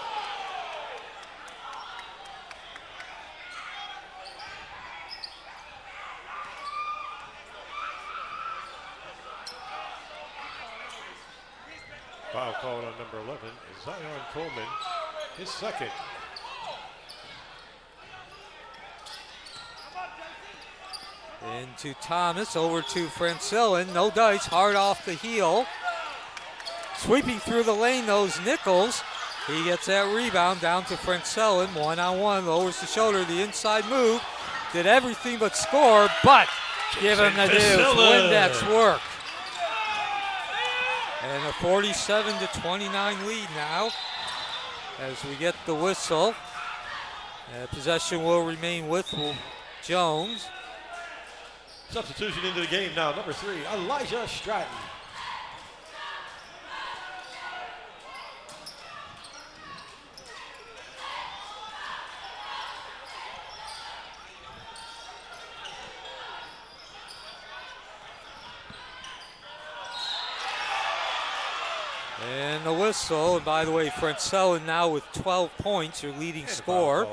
G: Foul called on number 11 is Zion Coleman, his second.
A: Into Thomas, over to Francillin. No dice, hard off the heel. Sweeping through the lane, those Nichols. He gets that rebound down to Francillin. 1-on-1, lowers the shoulder, the inside move. Did everything but score, but give him the due. Windex work. And a 47-29 lead now as we get the whistle. Possession will remain with Jones.
G: Substitution into the game now, number 3, Elijah Stratton.
A: And the whistle, and by the way, Francillin now with 12 points, your leading scorer.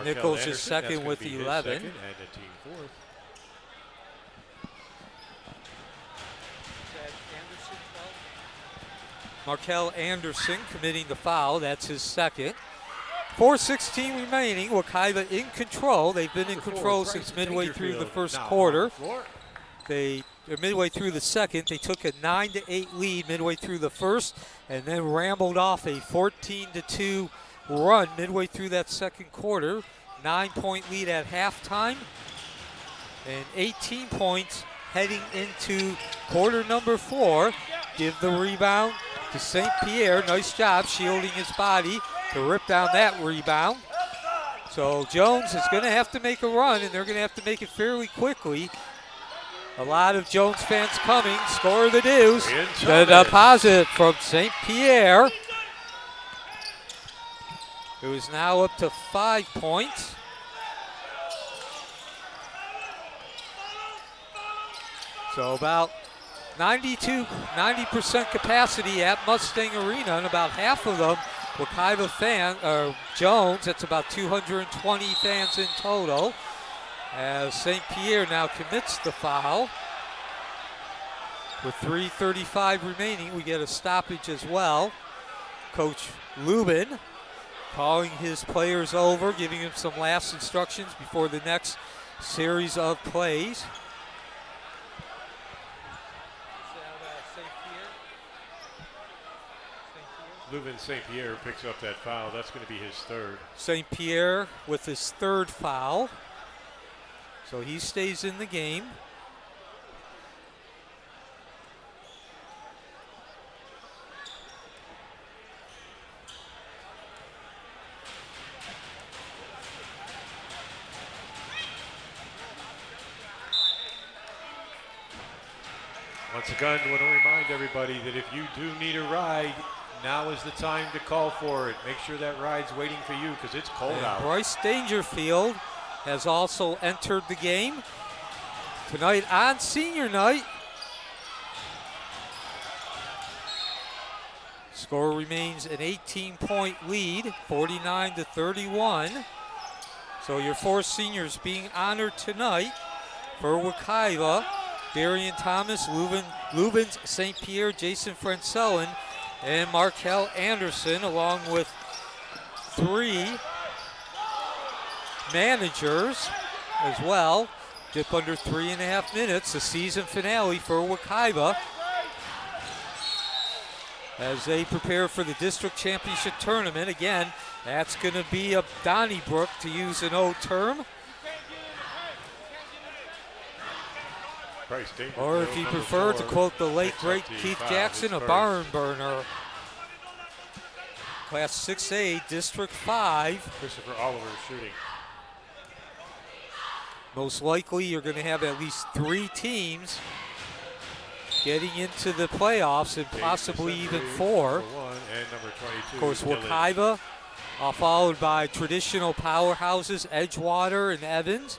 A: Nichols is second with 11.
G: And the team fourth.
A: Markel Anderson committing the foul. That's his second. 4:16 remaining. Wekiva in control. They've been in control since midway through the first quarter. They're midway through the second. They took a 9-8 lead midway through the first, and then rambled off a 14-2 run midway through that second quarter. 9-point lead at halftime, and 18 points heading into quarter number 4. Give the rebound to St. Pierre. Nice job shielding his body to rip down that rebound. So Jones is going to have to make a run, and they're going to have to make it fairly quickly. A lot of Jones fans coming. Score the deuce. The deposit from St. Pierre. It was now up to 5 points. So about 90% capacity at Mustang Arena, and about half of them Wekiva fan, Jones. That's about 220 fans in total. As St. Pierre now commits the foul. With 3:35 remaining, we get a stoppage as well. Coach Lubin calling his players over, giving them some last instructions before the next series of plays.
G: Lubin St. Pierre picks up that foul. That's going to be his third.
A: St. Pierre with his third foul. So he stays in the game.
G: Once again, I want to remind everybody that if you do need a ride, now is the time to call for it. Make sure that ride's waiting for you because it's cold
A: And
G: out.
A: Bryce Dangerfield has also entered the game tonight on senior night. Score remains an 18-point lead, 49-31. So your four seniors being honored tonight for Wekiva: Darian Thomas, Lubens St. Pierre, Jason Francellin, and Markel Anderson, along with three managers as well. Dip under 3.5 minutes, the season finale for Wekiva as they prepare for the district championship tournament. Again, that's going to be a Donnybrook, to use an old term.
G: Bryce Dangerfield,
A: Or if you
G: number
A: prefer to
G: 4,
A: quote the late
G: picks
A: great
G: up the
A: Keith
G: foul,
A: Jackson,
G: his
A: a
G: first.
A: barn burner. Class 6A, District 5.
G: Christopher Oliver shooting.
A: Most likely you're going to have at least 3 teams getting into the playoffs and possibly even 4.
G: Number 1 and number 22.
A: Of course,
G: Dylan.
A: Wekiva, followed by traditional powerhouses Edgewater and Evans.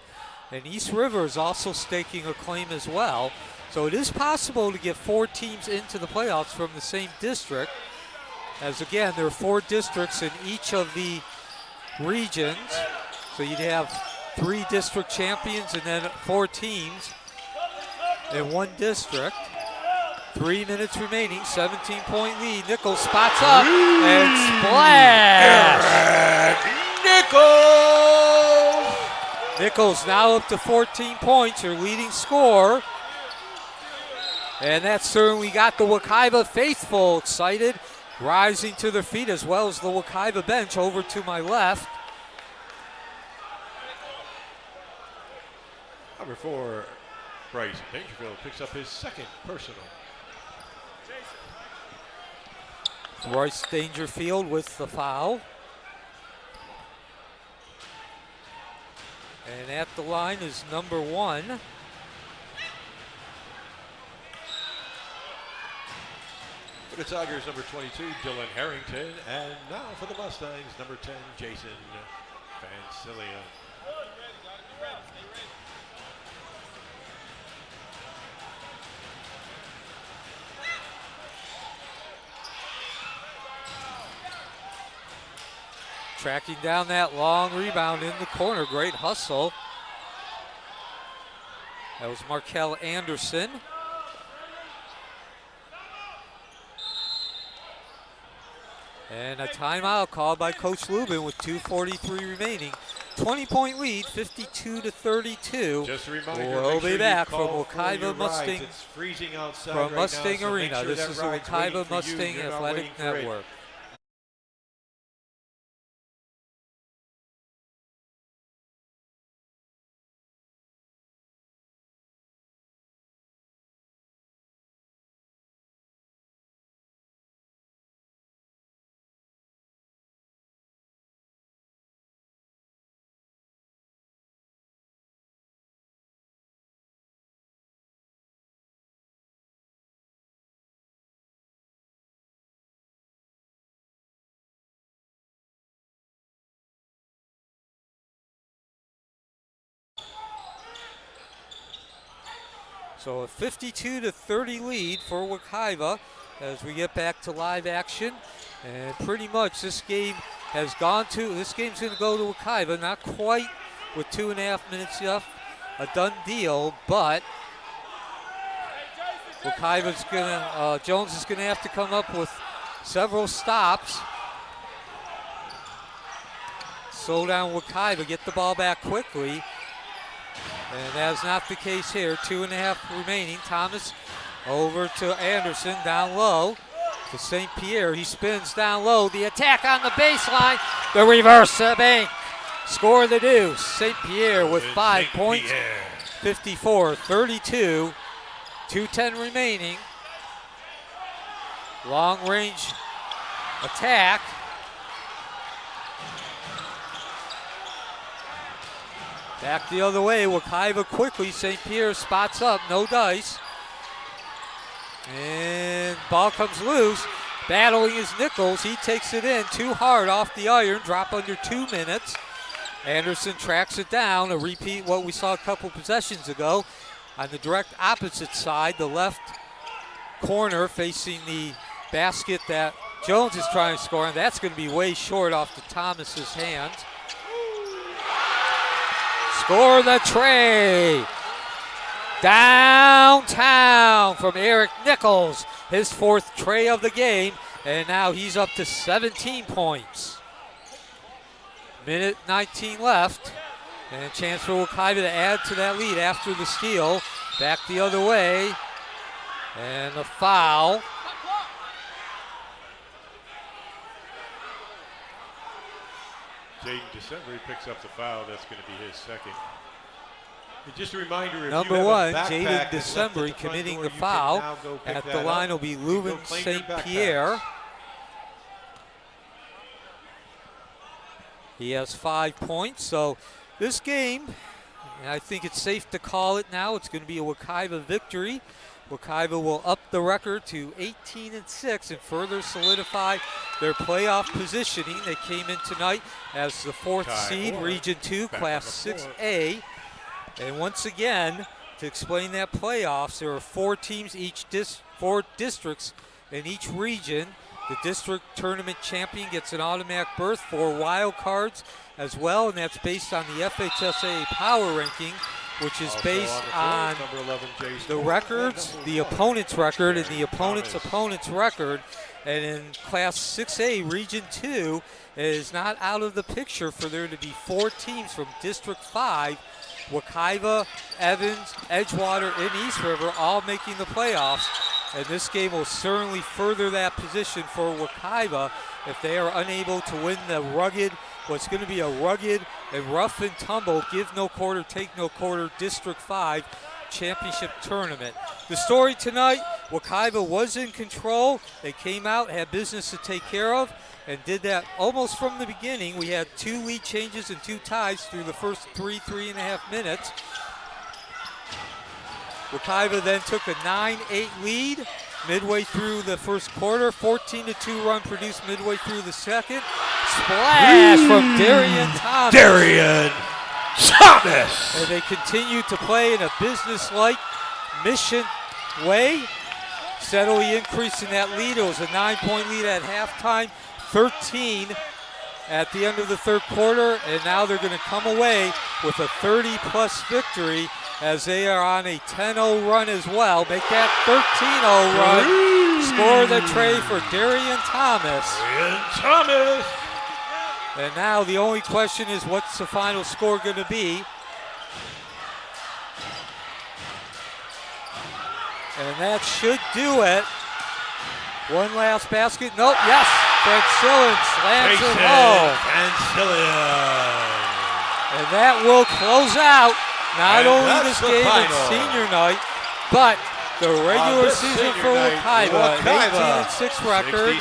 A: And East River is also staking a claim as well. So it is possible to get 4 teams into the playoffs from the same district. As again, there are 4 districts in each of the regions. So you'd have 3 district champions and then 4 teams in one district. 3 minutes remaining, 17-point lead. Nichols spots up and splash! Nichols now up to 14 points, her leading scorer. And that certainly got the Wekiva faithful excited, rising to their feet, as well as the Wekiva bench over to my left.
G: Number 4, Bryce Dangerfield picks up his second personal.
A: Bryce Dangerfield with the foul. And at the line is number 1.
G: For the Tigers, number 22, Dylan Harrington. And now for the Mustangs, number 10, Jason Fancilia.
A: Tracking down that long rebound in the corner. Great hustle. That was Markel Anderson. And a timeout called by Coach Lubin with 2:43 remaining. 20-point lead, 52-32.
G: Just a reminder,
A: We'll
G: make
A: be
G: sure
A: back
G: you
A: from
G: call for your
A: Wekiva
G: rides.
A: Mustang,
G: It's freezing outside
A: from
G: right
A: Mustang
G: now, so make
A: Arena.
G: sure
A: This
G: that
A: is the
G: ride's waiting
A: Wekiva
G: for you.
A: Mustang
G: You're not
A: Athletic
G: waiting for it.
A: Network. So a 52-30 lead for Wekiva as we get back to live action. And pretty much this game has gone to, this game's going to go to Wekiva, not quite with 2.5 minutes left, a done deal, but Wekiva's gonna, Jones is gonna have to come up with several stops. Slow down Wekiva, get the ball back quickly. And that's not the case here. 2.5 remaining. Thomas over to Anderson, down low to St. Pierre. He spins down low. The attack on the baseline. The reverse bank. Score the deuce. St. Pierre with 5 points. 54-32. 2:10 remaining. Long range attack. Back the other way, Wekiva quickly. St. Pierre spots up, no dice. And ball comes loose. Battling his Nichols. He takes it in too hard off the iron. Drop under 2 minutes. Anderson tracks it down. A repeat what we saw a couple possessions ago. On the direct opposite side, the left corner facing the basket that Jones is trying to score, and that's going to be way short off to Thomas's hands. Score the tray. Downtown from Eric Nichols, his 4th tray of the game, and now he's up to 17 points. Minute 19 left, and a chance for Wekiva to add to that lead after the steal. Back the other way, and a foul.
G: Jaden December picks up the foul. That's going to be his second. And just a reminder, if
A: Number
G: you have
A: one,
G: a backpack
A: Jaden
G: that's left
A: December
G: at the front
A: committing
G: door,
A: the
G: you can
A: foul.
G: now go pick
A: At the
G: that
A: line
G: up.
A: will be
G: You can
A: Leuven
G: go claim your
A: St.
G: backpack.
A: Pierre. He has 5 points, so this game, and I think it's safe to call it now, it's going to be a Wekiva victory. Wekiva will up the record to 18-6 and further solidify their playoff positioning. They came in tonight as the 4th seed, Region 2, Class 6A. And once again, to explain that playoffs, there are 4 teams, 4 districts in each region. The district tournament champion gets an automatic berth, 4 wild cards as well, and that's based on the FHSA power ranking, which is based on the records, the opponent's record, and the opponent's record. And in Class 6A, Region 2, it is not out of the picture for there to be 4 teams from District 5, Wekiva, Evans, Edgewater, and East River, all making the playoffs. And this game will certainly further that position for Wekiva if they are unable to win the rugged, what's going to be a rugged and rough and tumble, give no quarter, take no quarter, District 5 championship tournament. The story tonight, Wekiva was in control. They came out, had business to take care of, and did that almost from the beginning. We had 2 lead changes and 2 ties through the first 3.5 minutes. Wekiva then took a 9-8 lead midway through the first quarter. 14-2 run produced midway through the second. Splash from Darian Thomas.
G: Darian Thomas!
A: And they continued to play in a business-like mission way, steadily increasing that lead. It was a 9-point lead at halftime, 13 at the end of the third quarter, and now they're going to come away with a 30-plus victory as they are on a 10-0 run as well. Make that 13-0 run. Score the tray for Darian Thomas.
G: Darian Thomas!
A: And now the only question is, what's the final score going to be? And that should do it. One last basket. Nope, yes. Francillon slams it home. And that will close out not only this game and senior night, but the regular season for Wekiva. 18-6 record.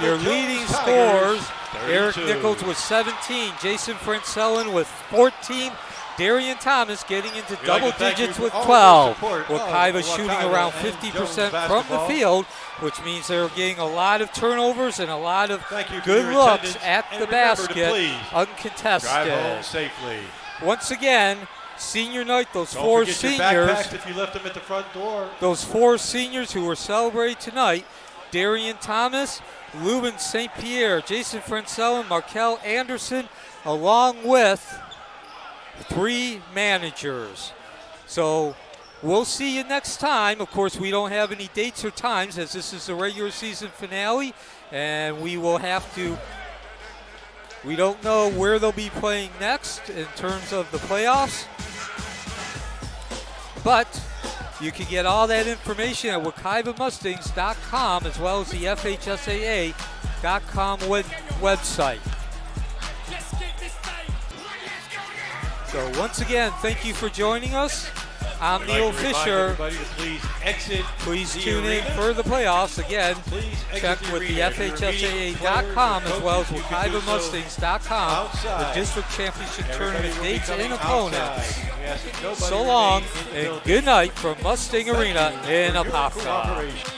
A: Your leading scores, Eric Nichols with 17, Jason Francillon with 14, Darian Thomas getting into double digits with 12. Wekiva shooting around 50% from the field, which means they're getting a lot of turnovers and a lot of good looks at the basket, uncontested.
G: Drive home safely.
A: Once again, senior night, those
G: Don't
A: 4
G: forget your
A: seniors,
G: backpacks if you left them at the front door.
A: those 4 seniors who were celebrating tonight, Darian Thomas, Leuven St. Pierre, Jason Francillon, Markel Anderson, along with 3 managers. So we'll see you next time. Of course, we don't have any dates or times as this is the regular season finale, and we will have to, we don't know where they'll be playing next in terms of the playoffs, but you can get all that information at WekivaMustangs.com as well as the FHSAA.com website. So once again, thank you for joining us I'm
G: I'd
A: Neil
G: like to remind
A: Fisher.
G: everybody to please exit
A: Please
G: the
A: tune in
G: arena.
A: for the playoffs. Again,
G: Please exit
A: check
G: the
A: with the
G: arena. If you're meeting
A: FHSAA.com
G: players or
A: as well as
G: coaches, you can do so
A: WekivaMustangs.com. The
G: outside.
A: district championship
G: Everybody
A: tournament
G: will be
A: dates
G: coming
A: and opponents.
G: outside. We ask that nobody
A: So
G: remain
A: long
G: in the
A: and
G: building.
A: good night from Mustang
G: Thank
A: Arena
G: you
A: in
G: for your
A: Apopka.
G: cooperation.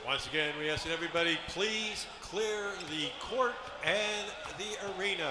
G: Once again, we ask that everybody please clear the court and the arena.